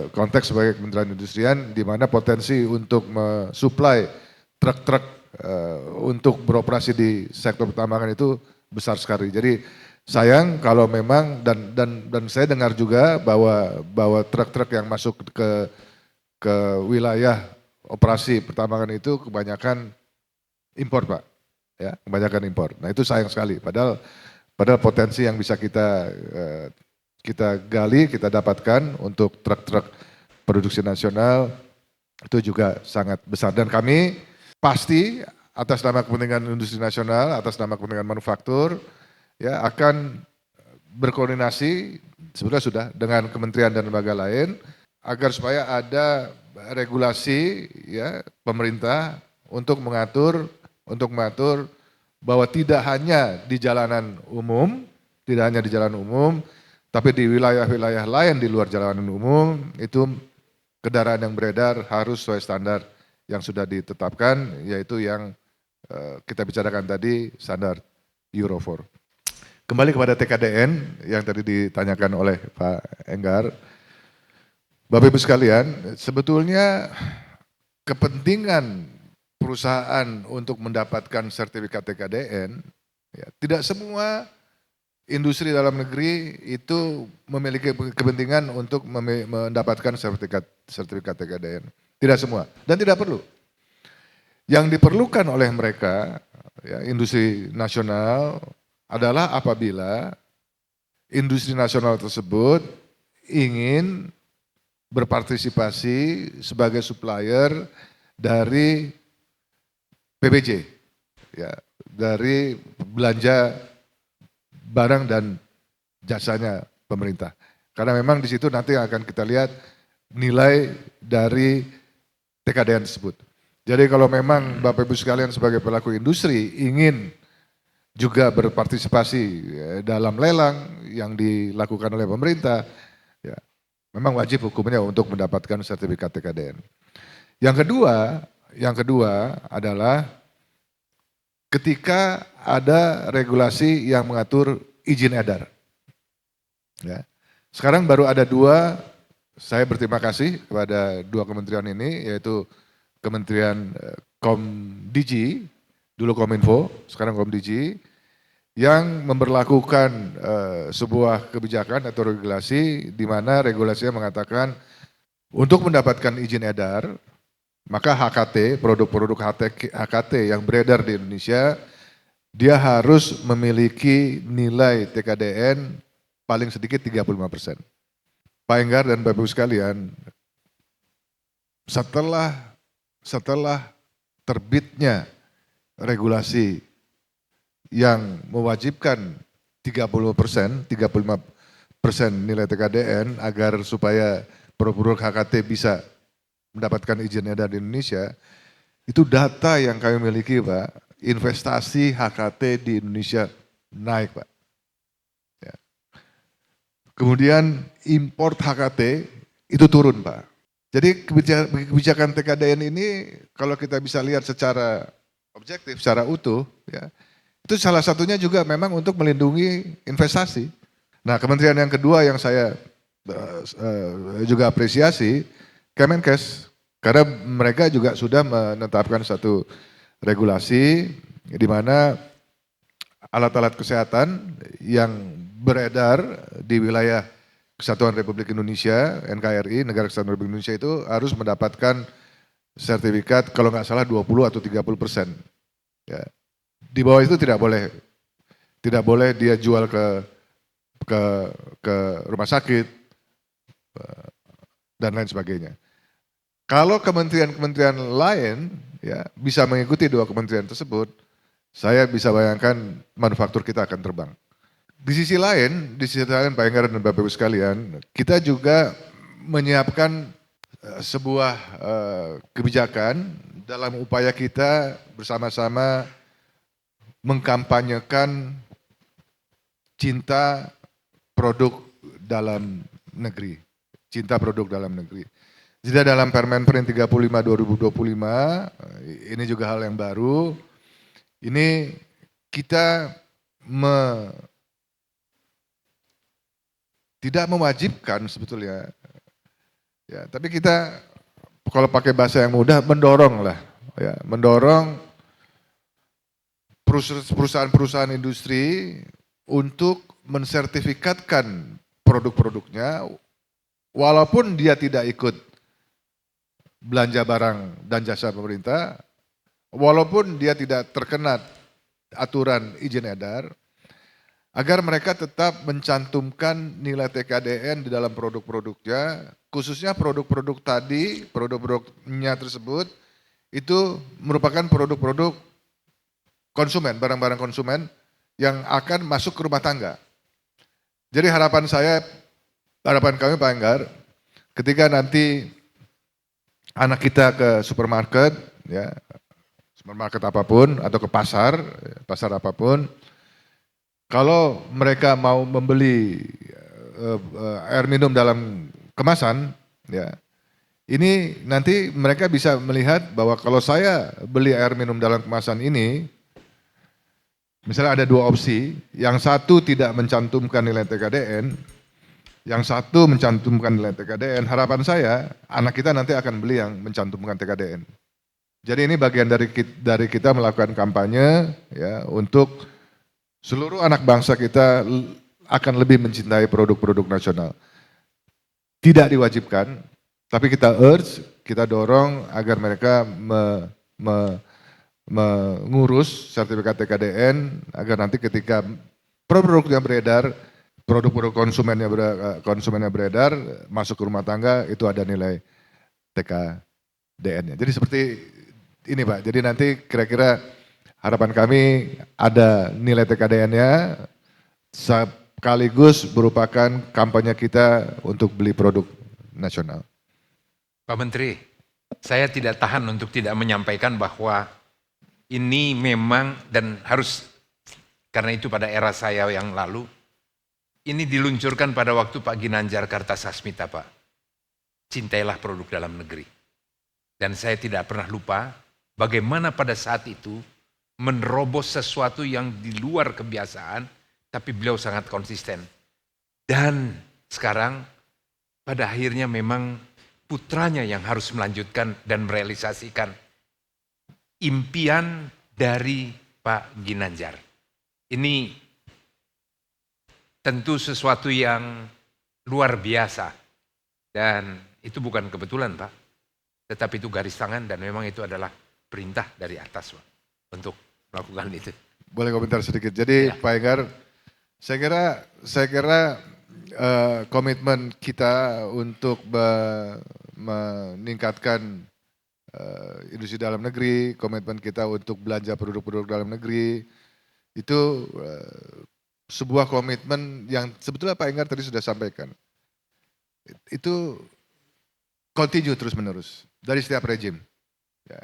konteks sebagai Kementerian Industrian di mana potensi untuk mensuplai truk-truk untuk beroperasi di sektor pertambangan itu besar sekali. Jadi sayang kalau memang dan saya dengar juga bahwa truk-truk yang masuk ke wilayah operasi pertambangan itu kebanyakan impor, Pak. Ya, kebanyakan impor. Nah, itu sayang sekali. Padahal potensi yang bisa kita gali, kita dapatkan untuk truk-truk produksi nasional itu juga sangat besar. Dan kami pasti atas nama kepentingan industri nasional, atas nama kepentingan manufaktur, ya akan berkoordinasi sebetulnya sudah dengan kementerian dan lembaga lain agar supaya ada regulasi ya pemerintah untuk mengatur bahwa tidak hanya di jalanan umum, tapi di wilayah-wilayah lain di luar jalanan umum itu kendaraan yang beredar harus sesuai standar yang sudah ditetapkan, yaitu yang kita bicarakan tadi standar Euro 4. Kembali kepada TKDN yang tadi ditanyakan oleh Pak Enggar. Bapak Ibu sekalian, sebetulnya kepentingan perusahaan untuk mendapatkan sertifikat TKDN, ya, tidak semua industri dalam negeri itu memiliki kepentingan untuk mendapatkan sertifikat TKDN. Tidak semua dan tidak perlu. Yang diperlukan oleh mereka, ya, industri nasional adalah apabila industri nasional tersebut ingin berpartisipasi sebagai supplier dari PBJ, ya, dari belanja barang dan jasanya pemerintah. Karena memang di situ nanti akan kita lihat nilai dari TKDN tersebut. Jadi kalau memang Bapak Ibu sekalian sebagai pelaku industri ingin juga berpartisipasi dalam lelang yang dilakukan oleh pemerintah, ya, memang wajib hukumnya untuk mendapatkan sertifikat TKDN. Yang kedua adalah ketika ada regulasi yang mengatur izin edar. Ya. Sekarang baru ada dua, saya berterima kasih kepada dua kementerian ini, yaitu Kementerian Komdigi, dulu Kominfo, sekarang Komdigi, yang memberlakukan sebuah kebijakan atau regulasi di mana regulasinya mengatakan untuk mendapatkan izin edar, maka HKT, produk-produk HKT yang beredar di Indonesia, dia harus memiliki nilai TKDN paling sedikit 35%. Pak Enggar dan Bapak Ibu sekalian, setelah terbitnya regulasi yang mewajibkan 30%, 35% nilai TKDN agar supaya produk HKT bisa mendapatkan izin edar di Indonesia, itu data yang kami miliki, Pak, investasi HKT di Indonesia naik, Pak. Ya. Kemudian import HKT itu turun, Pak. Jadi kebijakan TKDN ini kalau kita bisa lihat secara objektif, secara utuh, ya, itu salah satunya juga memang untuk melindungi investasi. Nah, kementerian yang kedua yang saya juga apresiasi, Kemenkes, karena mereka juga sudah menetapkan satu regulasi di mana alat-alat kesehatan yang beredar di wilayah Kesatuan Republik Indonesia, NKRI, Negara Kesatuan Republik Indonesia itu harus mendapatkan sertifikat kalau nggak salah 20 atau 30%. Ya. Di bawah itu tidak boleh dia jual ke rumah sakit dan lain sebagainya. Kalau kementerian-kementerian lain ya bisa mengikuti dua kementerian tersebut, saya bisa bayangkan manufaktur kita akan terbang. Di sisi lain Pak Enggar dan Bapak Ibu sekalian, kita juga menyiapkan sebuah kebijakan dalam upaya kita bersama-sama mengkampanyekan cinta produk dalam negeri. Cinta produk dalam negeri. Jadi dalam Permenperin 35 2025, ini juga hal yang baru. Ini kita tidak mewajibkan sebetulnya, ya, tapi kita kalau pakai bahasa yang mudah mendorong lah, ya, mendorong perusahaan-perusahaan industri untuk mensertifikatkan produk-produknya, walaupun dia tidak ikut belanja barang dan jasa pemerintah, walaupun dia tidak terkena aturan izin edar, agar mereka tetap mencantumkan nilai TKDN di dalam produk-produknya, khususnya produk-produk tadi, produk-produknya tersebut, itu merupakan produk-produk konsumen, barang-barang konsumen yang akan masuk ke rumah tangga. Jadi harapan kami Pak Enggar, ketika nanti anak kita ke supermarket, ya, supermarket apapun, atau ke pasar apapun, kalau mereka mau membeli air minum dalam kemasan, ya, ini nanti mereka bisa melihat bahwa kalau saya beli air minum dalam kemasan ini, misalnya ada dua opsi, yang satu tidak mencantumkan nilai TKDN, yang satu mencantumkan nilai TKDN, harapan saya anak kita nanti akan beli yang mencantumkan TKDN. Jadi ini bagian dari kita melakukan kampanye, ya, untuk seluruh anak bangsa kita akan lebih mencintai produk-produk nasional. Tidak diwajibkan, tapi kita urge, kita dorong agar mereka mengurus sertifikat TKDN, agar nanti ketika produk-produknya beredar, produk-produk konsumennya beredar, masuk ke rumah tangga, itu ada nilai TKDN-nya. Jadi seperti ini Pak, jadi nanti kira-kira harapan kami ada nilai TKDN-nya, sekaligus merupakan kampanye kita untuk beli produk nasional. Pak Menteri, saya tidak tahan untuk tidak menyampaikan bahwa ini memang dan harus, karena itu pada era saya yang lalu, ini diluncurkan pada waktu Pak Ginanjar Kartasasmita Pak. Cintailah produk dalam negeri. Dan saya tidak pernah lupa bagaimana pada saat itu menerobos sesuatu yang di luar kebiasaan, tapi beliau sangat konsisten. Dan sekarang pada akhirnya memang putranya yang harus melanjutkan dan merealisasikan impian dari Pak Ginanjar. Ini tentu sesuatu yang luar biasa dan itu bukan kebetulan Pak, tetapi itu garis tangan dan memang itu adalah perintah dari atas Pak untuk melakukan itu. Boleh komentar sedikit. Jadi ya. Pak Enggar, saya kira komitmen kita untuk meningkatkan industri dalam negeri, komitmen kita untuk belanja produk-produk dalam negeri, itu sebuah komitmen yang sebetulnya Pak Enggar tadi sudah sampaikan. Itu continue terus menerus dari setiap rejim. Ya.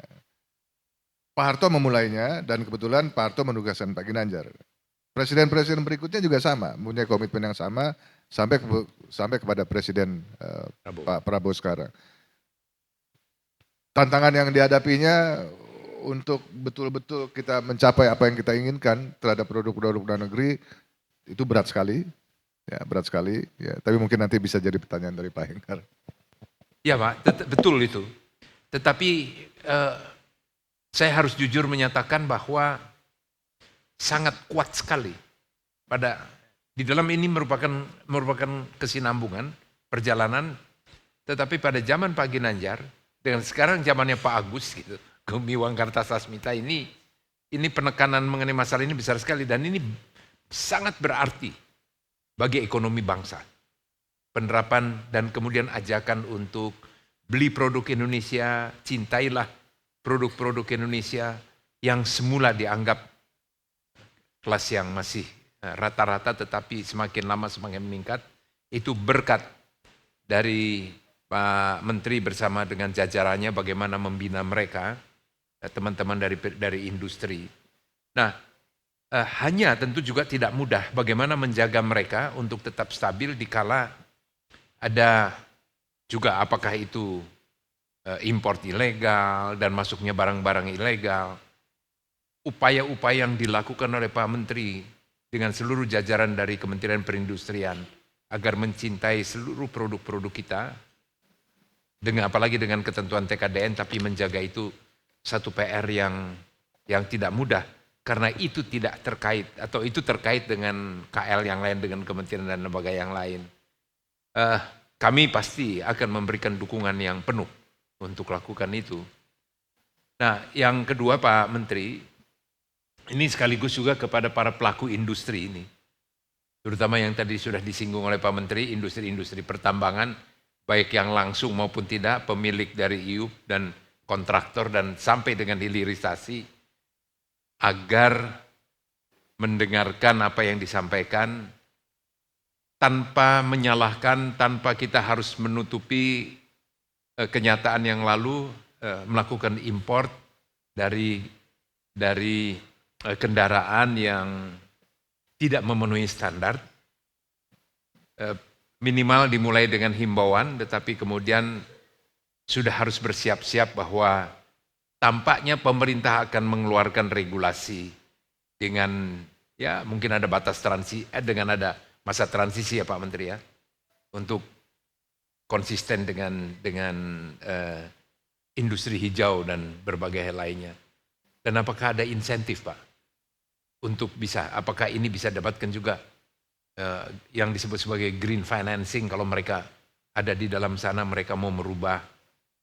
Pak Harto memulainya dan kebetulan Pak Harto menugaskan Pak Ginanjar. Presiden-presiden berikutnya juga sama, mempunyai komitmen yang sama sampai kepada Presiden Pak Prabowo sekarang. Tantangan yang dihadapinya untuk betul-betul kita mencapai apa yang kita inginkan terhadap produk-produk dalam negeri itu berat sekali, ya berat sekali. Ya, tapi mungkin nanti bisa jadi pertanyaan dari Pak Enggar. Ya Pak, betul itu. Tetapi saya harus jujur menyatakan bahwa sangat kuat sekali di dalam ini merupakan kesinambungan perjalanan, tetapi pada zaman Pak Ginanjar dengan sekarang zamannya Pak Agus gitu, Gumiwang Kartasasmita ini penekanan mengenai masalah ini besar sekali dan ini sangat berarti bagi ekonomi bangsa. Penerapan dan kemudian ajakan untuk beli produk Indonesia, cintailah produk-produk Indonesia yang semula dianggap kelas yang masih rata-rata tetapi semakin lama semakin meningkat, itu berkat dari Pak Menteri bersama dengan jajarannya bagaimana membina mereka, teman-teman dari industri. Nah, hanya tentu juga tidak mudah bagaimana menjaga mereka untuk tetap stabil dikala ada juga apakah itu import ilegal dan masuknya barang-barang ilegal. Upaya-upaya yang dilakukan oleh Pak Menteri dengan seluruh jajaran dari Kementerian Perindustrian agar mencintai seluruh produk-produk kita, apalagi dengan ketentuan TKDN, tapi menjaga itu satu PR yang tidak mudah karena itu tidak terkait atau itu terkait dengan KL yang lain, dengan kementerian dan lembaga yang lain. Kami pasti akan memberikan dukungan yang penuh untuk lakukan itu. Nah, yang kedua Pak Menteri, ini sekaligus juga kepada para pelaku industri ini, terutama yang tadi sudah disinggung oleh Pak Menteri, industri-industri pertambangan, baik yang langsung maupun tidak, pemilik dari IUP dan kontraktor dan sampai dengan hilirisasi, agar mendengarkan apa yang disampaikan, tanpa menyalahkan, tanpa kita harus menutupi kenyataan yang lalu, melakukan import dari kendaraan yang tidak memenuhi standar, minimal dimulai dengan himbauan, tetapi kemudian sudah harus bersiap-siap bahwa tampaknya pemerintah akan mengeluarkan regulasi dengan ya mungkin ada batas dengan ada masa transisi ya Pak Menteri ya, untuk konsisten dengan industri hijau dan berbagai hal lainnya. Dan apakah ada insentif Pak untuk apakah ini bisa dapatkan juga yang disebut sebagai green financing, kalau mereka ada di dalam sana mereka mau merubah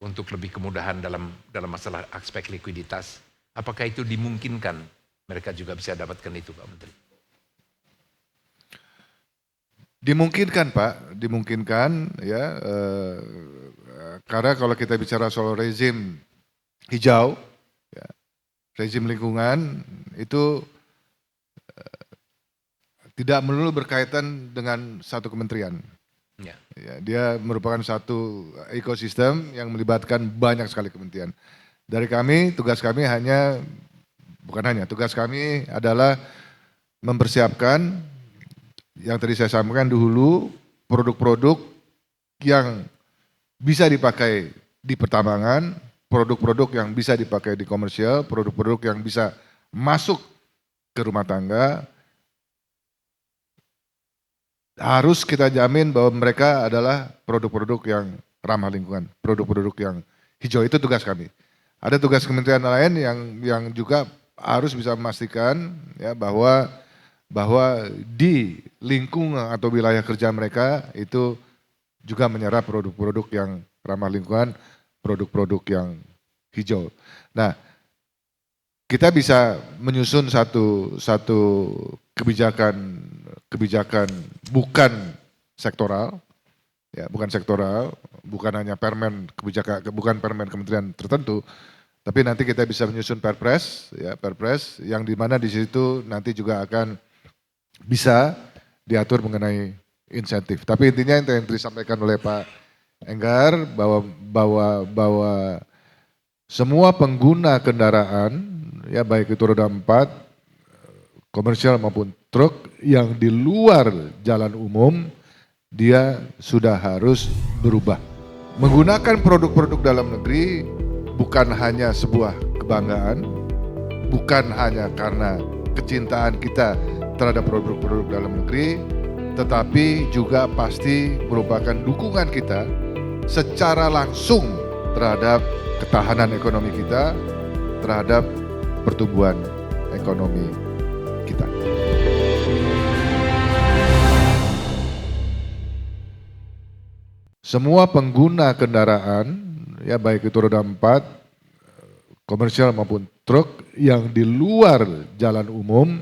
untuk lebih kemudahan dalam masalah aspek likuiditas. Apakah itu dimungkinkan mereka juga bisa dapatkan itu Pak Menteri? Dimungkinkan Pak, dimungkinkan ya, karena kalau kita bicara soal rezim hijau, ya, rezim lingkungan itu tidak melulu berkaitan dengan satu kementerian. Ya, dia merupakan satu ekosistem yang melibatkan banyak sekali kementerian. Dari kami, tugas kami tugas kami adalah mempersiapkan yang tadi saya sampaikan dulu, produk-produk yang bisa dipakai di pertambangan, produk-produk yang bisa dipakai di komersial, produk-produk yang bisa masuk ke rumah tangga, harus kita jamin bahwa mereka adalah produk-produk yang ramah lingkungan, produk-produk yang hijau. Itu tugas kami. Ada tugas kementerian lain yang juga harus bisa memastikan ya bahwa di lingkungan atau wilayah kerja mereka itu juga menyerap produk-produk yang ramah lingkungan, produk-produk yang hijau. Nah, kita bisa menyusun satu kebijakan bukan sektoral, ya bukan sektoral, bukan hanya permen kebijakan, bukan permen kementerian tertentu, tapi nanti kita bisa menyusun perpres, ya perpres yang dimana di situ nanti juga akan bisa diatur mengenai insentif. Tapi intinya yang disampaikan oleh Pak Enggar bahwa semua pengguna kendaraan ya baik itu roda 4, komersial maupun truk yang di luar jalan umum dia sudah harus berubah. Menggunakan produk-produk dalam negeri bukan hanya sebuah kebanggaan, bukan hanya karena kecintaan kita terhadap produk-produk dalam negeri, tetapi juga pasti merupakan dukungan kita secara langsung terhadap ketahanan ekonomi kita, terhadap pertumbuhan ekonomi kita. Semua pengguna kendaraan, ya baik itu roda 4, komersial maupun truk yang di luar jalan umum,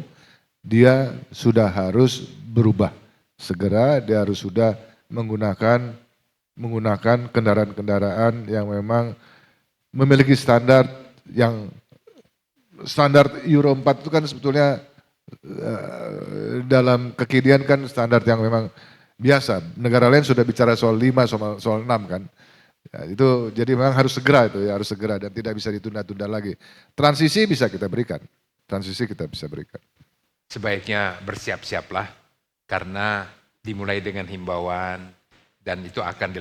dia sudah harus berubah. Segera dia harus sudah menggunakan kendaraan-kendaraan yang memang memiliki standar Euro 4 itu kan sebetulnya dalam kekinian kan standar yang memang biasa. Negara lain sudah bicara soal 5, soal 6 kan. Ya, itu jadi memang harus segera itu ya, harus segera dan tidak bisa ditunda-tunda lagi. Transisi bisa kita berikan. Sebaiknya bersiap-siaplah karena dimulai dengan himbauan dan itu akan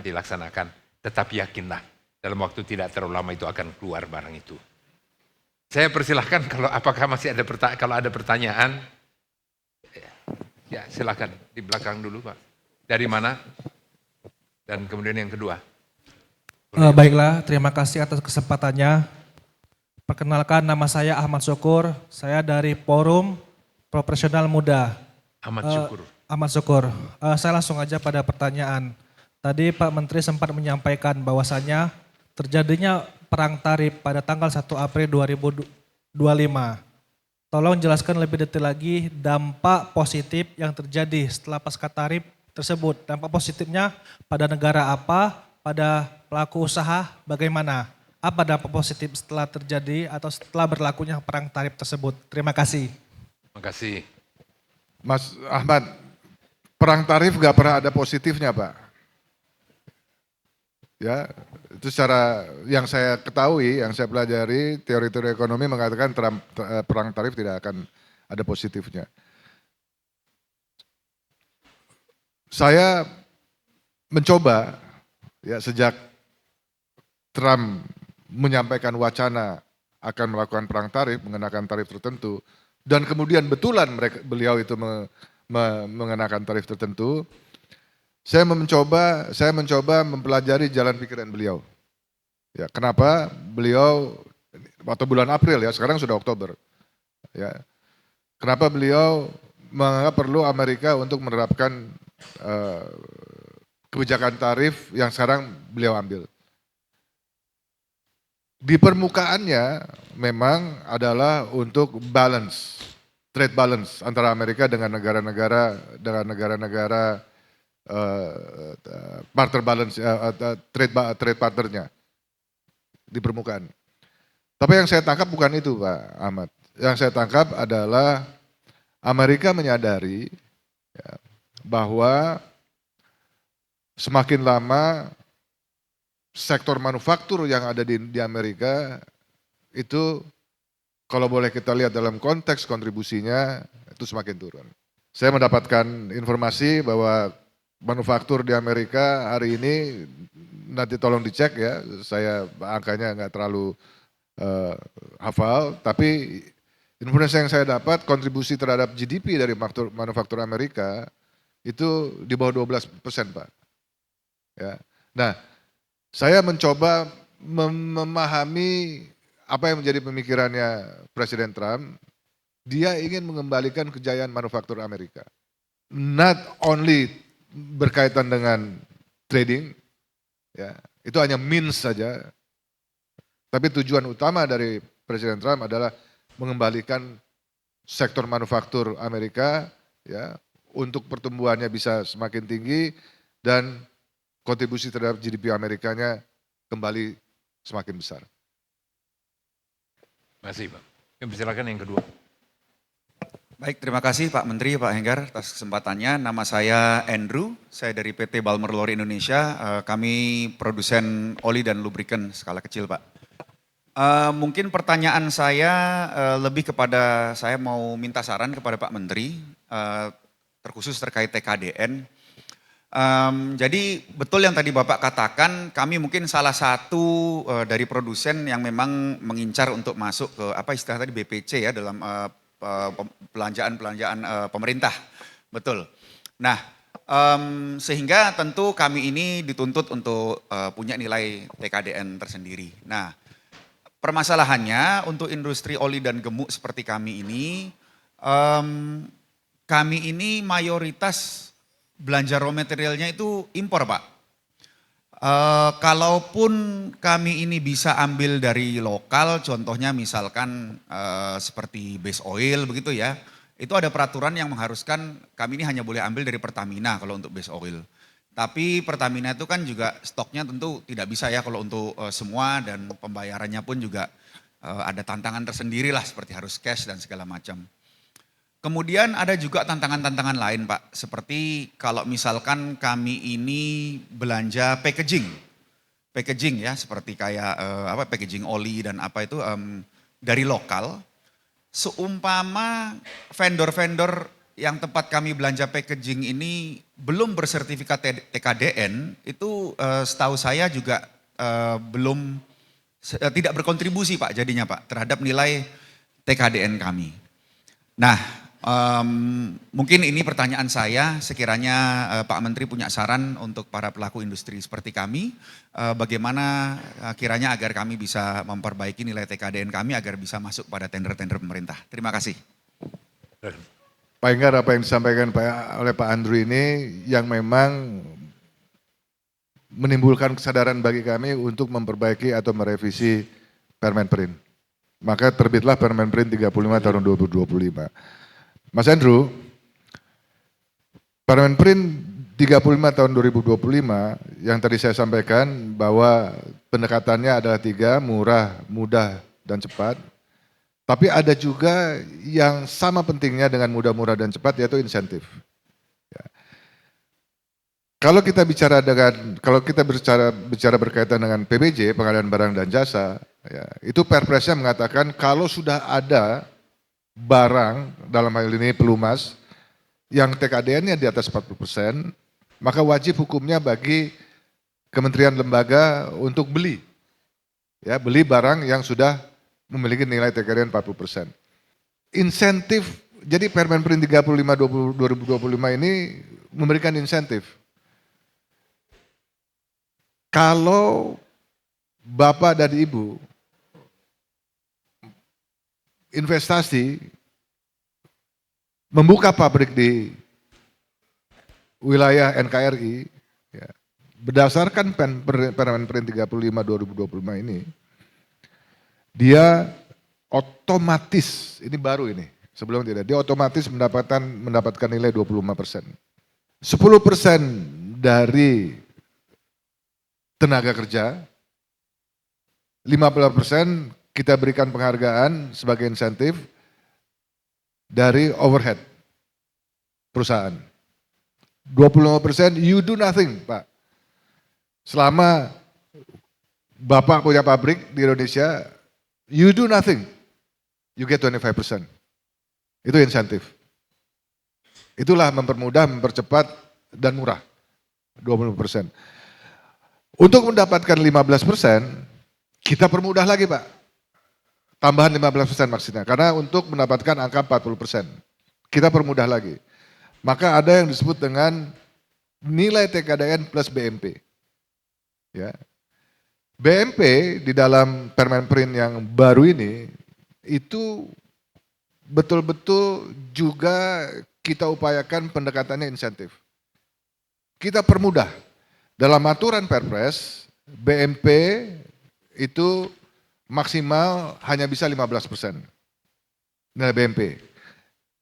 dilaksanakan. Tetapi yakinlah dalam waktu tidak terlalu lama itu akan keluar barang itu. Saya persilahkan apakah masih kalau ada pertanyaan, ya silakan di belakang dulu Pak. Dari mana? Dan kemudian yang kedua. Baiklah, terima kasih atas kesempatannya. Perkenalkan, nama saya Ahmad Syukur, saya dari Forum Profesional Muda. Ahmad Syukur. Saya langsung aja pada pertanyaan. Tadi Pak Menteri sempat menyampaikan bahwasannya terjadinya perang tarif pada tanggal 1 April 2025. Tolong jelaskan lebih detail lagi dampak positif yang terjadi setelah pasca tarif tersebut. Dampak positifnya pada negara apa, pada pelaku usaha bagaimana? Apa dampak positif setelah terjadi atau setelah berlakunya perang tarif tersebut? Terima kasih. Terima kasih. Mas Ahmad, perang tarif gak pernah ada positifnya Pak. Ya, itu secara yang saya ketahui, yang saya pelajari, teori-teori ekonomi mengatakan perang tarif tidak akan ada positifnya. Saya mencoba ya sejak Trump menyampaikan wacana akan melakukan perang tarif, mengenakan tarif tertentu, dan kemudian betulan beliau itu mengenakan tarif tertentu. Saya mencoba mempelajari jalan pikiran beliau. Ya, kenapa beliau waktu bulan April ya, sekarang sudah Oktober. Ya. Kenapa beliau menganggap perlu Amerika untuk menerapkan kebijakan tarif yang sekarang beliau ambil. Di permukaannya memang adalah untuk trade balance antara Amerika dengan negara-negara partner balance, trade partnernya di permukaan. Tapi yang saya tangkap bukan itu Pak Ahmad. Yang saya tangkap adalah Amerika menyadari ya, bahwa semakin lama sektor manufaktur yang ada di Amerika itu kalau boleh kita lihat dalam konteks kontribusinya itu semakin turun. Saya mendapatkan informasi bahwa manufaktur di Amerika hari ini, nanti tolong dicek ya, saya angkanya nggak terlalu hafal, tapi informasi yang saya dapat kontribusi terhadap GDP dari manufaktur Amerika itu di bawah 12% Pak. Ya. Nah, saya mencoba memahami apa yang menjadi pemikirannya Presiden Trump. Dia ingin mengembalikan kejayaan manufaktur Amerika. Not only berkaitan dengan trading, ya, itu hanya means saja. Tapi tujuan utama dari Presiden Trump adalah mengembalikan sektor manufaktur Amerika ya untuk pertumbuhannya bisa semakin tinggi dan kontribusi terhadap GDP Amerikanya kembali semakin besar. Terima kasih Pak. Silakan yang kedua. Baik, terima kasih Pak Menteri, Pak Henggar atas kesempatannya. Nama saya Andrew, saya dari PT Balmer Lori Indonesia. Kami produsen oli dan lubrikan skala kecil Pak. Mungkin pertanyaan saya lebih kepada, saya mau minta saran kepada Pak Menteri, terkhusus terkait TKDN. Jadi betul yang tadi Bapak katakan, kami mungkin salah satu dari produsen yang memang mengincar untuk masuk ke apa istilah tadi BPC ya dalam belanjaan pemerintah, betul. Nah, sehingga tentu kami ini dituntut untuk punya nilai TKDN tersendiri. Nah, permasalahannya untuk industri oli dan gemuk seperti kami ini mayoritas belanja raw materialnya itu impor Pak. Kalaupun kami ini bisa ambil dari lokal, contohnya misalkan seperti base oil begitu ya, itu ada peraturan yang mengharuskan kami ini hanya boleh ambil dari Pertamina kalau untuk base oil. Tapi Pertamina itu kan juga stoknya tentu tidak bisa ya kalau untuk semua, dan pembayarannya pun juga ada tantangan tersendiri lah seperti harus cash dan segala macam. Kemudian ada juga tantangan-tantangan lain Pak, seperti kalau misalkan kami ini belanja packaging ya, seperti kayak packaging oli dan apa itu dari lokal, seumpama vendor-vendor yang tempat kami belanja packaging ini belum bersertifikat TKDN, itu setahu saya juga tidak berkontribusi Pak jadinya Pak terhadap nilai TKDN kami. Nah, mungkin ini pertanyaan saya, sekiranya Pak Menteri punya saran untuk para pelaku industri seperti kami, bagaimana kiranya agar kami bisa memperbaiki nilai TKDN kami agar bisa masuk pada tender-tender pemerintah. Terima kasih. Pak Enggar, apa yang disampaikan oleh Pak Andrew ini yang memang menimbulkan kesadaran bagi kami untuk memperbaiki atau merevisi Permenprint. Maka terbitlah Permenprint 35 tahun 2025. Mas Andrew, Permenprint 35 tahun 2025 yang tadi saya sampaikan bahwa pendekatannya adalah 3, murah, mudah, dan cepat. Tapi ada juga yang sama pentingnya dengan mudah, murah, dan cepat, yaitu insentif. Ya. Kalau kita bicara berkaitan dengan PBJ, pengadaan barang dan jasa, ya, itu Perpresnya mengatakan kalau sudah ada barang, dalam hal ini pelumas, yang TKDN-nya di atas 40%, maka wajib hukumnya bagi kementerian lembaga untuk beli. Ya, beli barang yang sudah memiliki nilai TKDN 40%. Insentif, jadi Permenprint 35 2025 ini memberikan insentif. Kalau Bapak dan Ibu investasi, membuka pabrik di wilayah NKRI, ya, berdasarkan Permenprint 35 2025 ini, dia otomatis, ini baru ini, sebelum tidak, dia otomatis mendapatkan nilai 25%. 10% dari tenaga kerja, 15% kita berikan penghargaan sebagai insentif dari overhead perusahaan. 25% you do nothing Pak. Selama Bapak punya pabrik di Indonesia, you do nothing, you get 25%. Itu insentif. Itulah mempermudah, mempercepat, dan murah. 20%. Untuk mendapatkan 15%, kita permudah lagi Pak. Tambahan 15% maksudnya, karena untuk mendapatkan angka 40%, kita permudah lagi. Maka ada yang disebut dengan nilai TKDN plus BMP. Ya. BMP di dalam Permenprint yang baru ini, itu betul-betul juga kita upayakan pendekatannya insentif. Kita permudah. Dalam aturan Perpres, BMP itu maksimal hanya bisa 15% nilai BMP.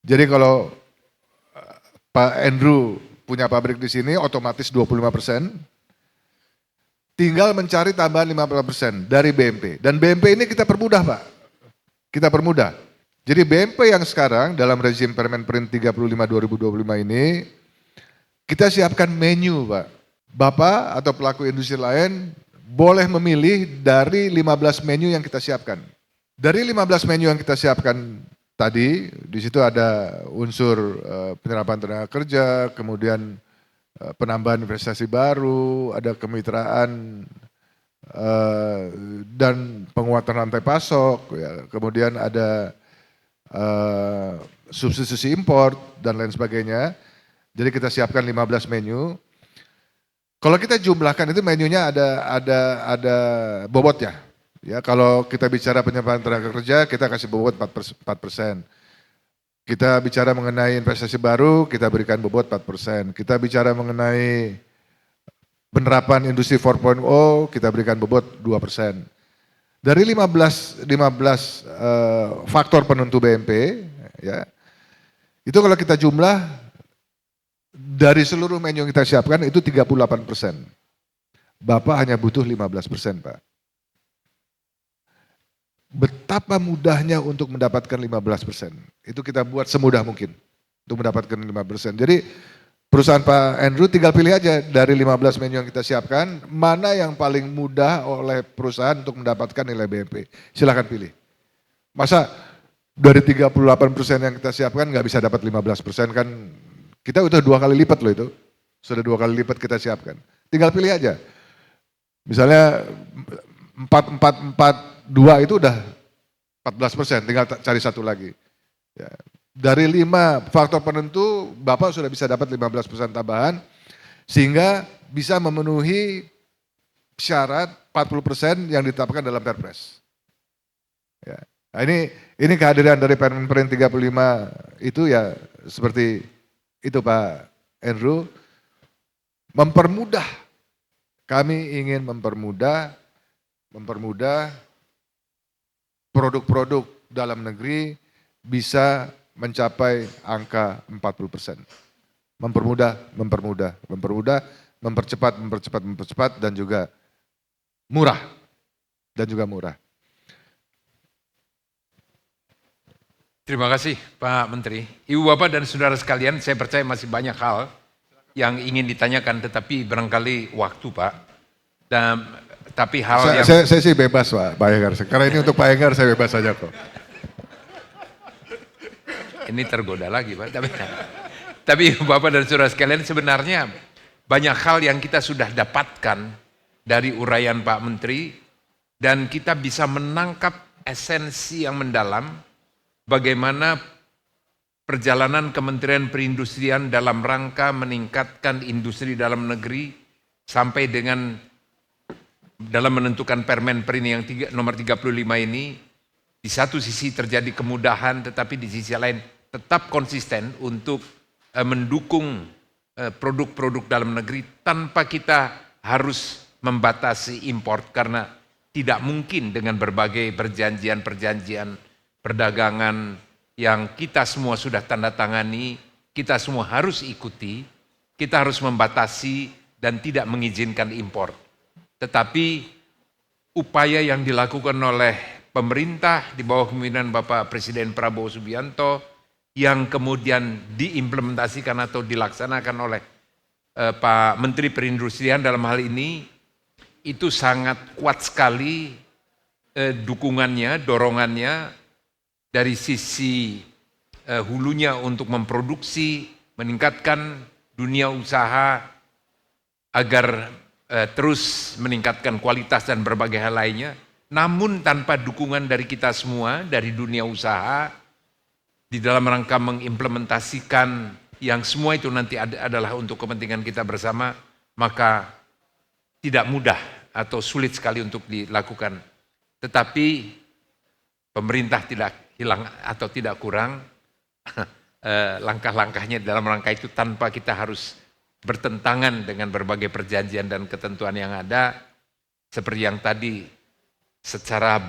Jadi kalau Pak Andrew punya pabrik di sini otomatis 25%, tinggal mencari tambahan 15% dari BMP. Dan BMP ini kita permudah Pak, kita permudah. Jadi BMP yang sekarang dalam rezim Permenprint 35 2025 ini, kita siapkan menu Pak. Bapak atau pelaku industri lain boleh memilih dari 15 menu yang kita siapkan. Dari 15 menu yang kita siapkan tadi, di situ ada unsur penyerapan tenaga kerja, kemudian penambahan investasi baru, ada kemitraan dan penguatan rantai pasok, ya, kemudian ada substitusi impor dan lain sebagainya. Jadi kita siapkan 15 menu. Kalau kita jumlahkan itu menunya ada bobotnya. Ya, kalau kita bicara penyebaran tenaga kerja, kita kasih bobot 4%. Kita bicara mengenai investasi baru, kita berikan bobot 4%. Kita bicara mengenai penerapan industri 4.0, kita berikan bobot 2%. Dari 15 faktor penentu BMP, ya, itu kalau kita jumlah, dari seluruh menu yang kita siapkan itu 38%. Bapak hanya butuh 15%, Pak. Betapa mudahnya untuk mendapatkan 15%. Itu kita buat semudah mungkin untuk mendapatkan 15%. Jadi perusahaan Pak Andrew tinggal pilih aja dari 15 menu yang kita siapkan, mana yang paling mudah oleh perusahaan untuk mendapatkan nilai BMP. Silahkan pilih. Masa dari 38% yang kita siapkan nggak bisa dapat 15% kan, kita udah 2 kali lipat loh itu. Sudah 2 kali lipat kita siapkan. Tinggal pilih aja. Misalnya 4-4-4-2 itu udah 14%, tinggal cari satu lagi. Ya. Dari 5 faktor penentu, Bapak sudah bisa dapat 15% tambahan, sehingga bisa memenuhi syarat 40% yang ditetapkan dalam Perpres. Ya. Nah, ini kehadiran dari Permen 35 itu ya seperti itu Pak Andrew, mempermudah. Kami ingin mempermudah produk-produk dalam negeri bisa mencapai angka 40%. Mempermudah, mempercepat, dan juga murah. Terima kasih Pak Menteri. Ibu Bapak dan saudara sekalian, saya percaya masih banyak hal yang ingin ditanyakan, tetapi barangkali waktu Pak. Tapi hal yang... Saya sih bebas Pak Enggar, karena ini untuk Pak Enggar saya bebas saja kok. Ini tergoda lagi Pak. Tapi Bapak dan saudara sekalian, sebenarnya banyak hal yang kita sudah dapatkan dari uraian Pak Menteri, dan kita bisa menangkap esensi yang mendalam bagaimana perjalanan Kementerian Perindustrian dalam rangka meningkatkan industri dalam negeri sampai dengan dalam menentukan Permen yang nomor 35 ini. Di satu sisi terjadi kemudahan, tetapi di sisi lain tetap konsisten untuk mendukung produk-produk dalam negeri tanpa kita harus membatasi impor, karena tidak mungkin dengan berbagai perjanjian perdagangan yang kita semua sudah tanda tangani, kita semua harus ikuti, kita harus membatasi dan tidak mengizinkan impor. Tetapi upaya yang dilakukan oleh pemerintah di bawah kepemimpinan Bapak Presiden Prabowo Subianto yang kemudian diimplementasikan atau dilaksanakan oleh Pak Menteri Perindustrian dalam hal ini, itu sangat kuat sekali dukungannya, dorongannya dari sisi hulunya untuk memproduksi, meningkatkan dunia usaha agar terus meningkatkan kualitas dan berbagai hal lainnya. Namun tanpa dukungan dari kita semua, dari dunia usaha, di dalam rangka mengimplementasikan yang semua itu nanti adalah untuk kepentingan kita bersama, maka tidak mudah atau sulit sekali untuk dilakukan. Tetapi pemerintah tidak hilang atau tidak kurang langkah-langkahnya dalam rangka itu tanpa kita harus bertentangan dengan berbagai perjanjian dan ketentuan yang ada, seperti yang tadi secara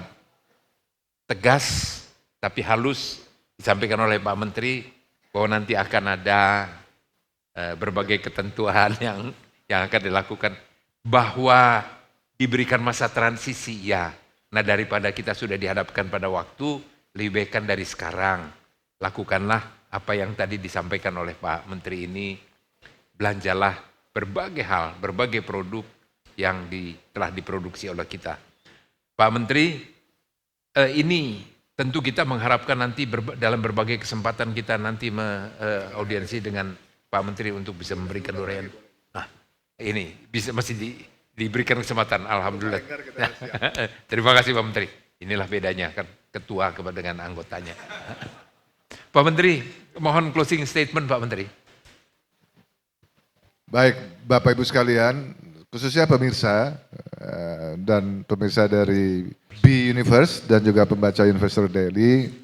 tegas tapi halus disampaikan oleh Pak Menteri bahwa nanti akan ada berbagai ketentuan yang akan dilakukan, bahwa diberikan masa transisi ya. Nah, daripada kita sudah dihadapkan pada waktu, lebih baik kan dari sekarang lakukanlah apa yang tadi disampaikan oleh Pak Menteri ini. Belanjalah berbagai hal, berbagai produk yang telah diproduksi oleh kita. Pak Menteri, ini tentu kita mengharapkan nanti dalam berbagai kesempatan kita nanti audiensi dengan Pak Menteri untuk bisa memberikan uraian. Nah, ini bisa masih diberikan kesempatan, alhamdulillah. Terima kasih Pak Menteri. Inilah bedanya kan ketua dengan anggotanya. Pak Menteri, mohon closing statement Pak Menteri. Baik, Bapak Ibu sekalian, khususnya pemirsa dan pemirsa dari B-Universe dan juga pembaca Investor Daily.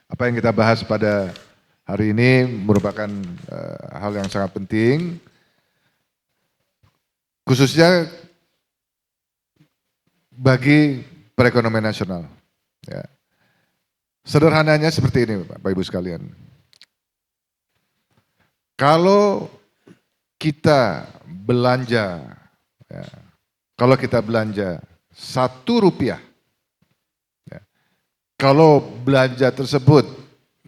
Apa yang kita bahas pada hari ini merupakan hal yang sangat penting, khususnya bagi perekonomian nasional. Ya. Sederhananya seperti ini Bapak Ibu sekalian. Kalau kita belanja, ya, kalau kita belanja Rp1, ya, kalau belanja tersebut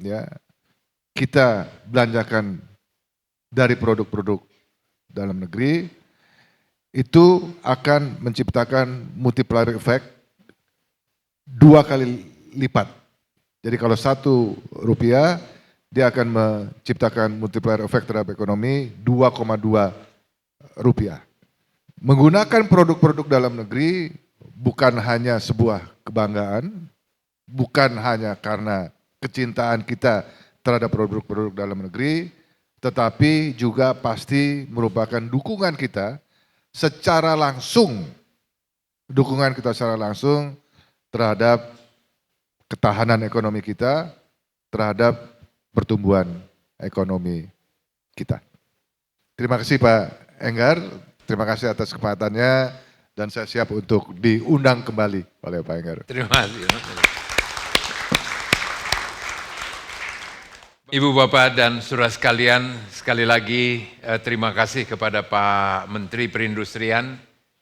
ya kita belanjakan dari produk-produk dalam negeri, itu akan menciptakan multiplier effect 2 kali lipat. Jadi kalau Rp1, dia akan menciptakan multiplier effect terhadap ekonomi 2,2 rupiah. Menggunakan produk-produk dalam negeri bukan hanya sebuah kebanggaan, bukan hanya karena kecintaan kita terhadap produk-produk dalam negeri, tetapi juga pasti merupakan dukungan kita secara langsung terhadap ketahanan ekonomi kita, terhadap pertumbuhan ekonomi kita. Terima kasih Pak Enggar, terima kasih atas kesempatannya dan saya siap untuk diundang kembali oleh Pak Enggar. Terima kasih. Ibu Bapak dan saudara sekalian, sekali lagi terima kasih kepada Pak Menteri Perindustrian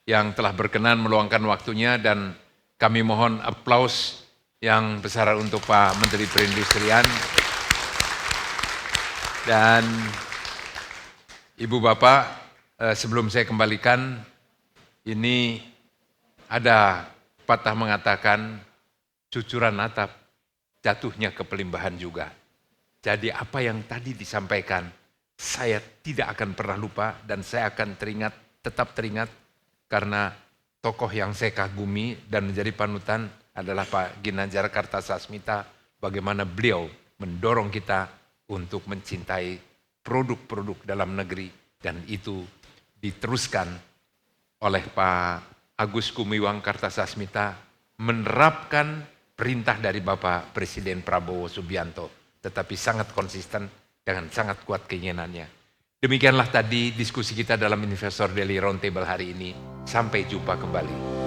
yang telah berkenan meluangkan waktunya dan kami mohon aplaus yang besar untuk Pak Menteri Perindustrian. Dan Ibu Bapak, sebelum saya kembalikan, ini ada patah mengatakan cucuran atap jatuhnya ke pelimbahan juga. Jadi apa yang tadi disampaikan, saya tidak akan pernah lupa dan saya akan tetap teringat karena tokoh yang saya kagumi dan menjadi panutan adalah Pak Ginanjar Kartasasmita, bagaimana beliau mendorong kita untuk mencintai produk-produk dalam negeri dan itu diteruskan oleh Pak Agus Gumiwang Kartasasmita menerapkan perintah dari Bapak Presiden Prabowo Subianto, tetapi sangat konsisten dengan sangat kuat keinginannya. Demikianlah tadi diskusi kita dalam Investor Daily Roundtable hari ini. Sampai jumpa kembali.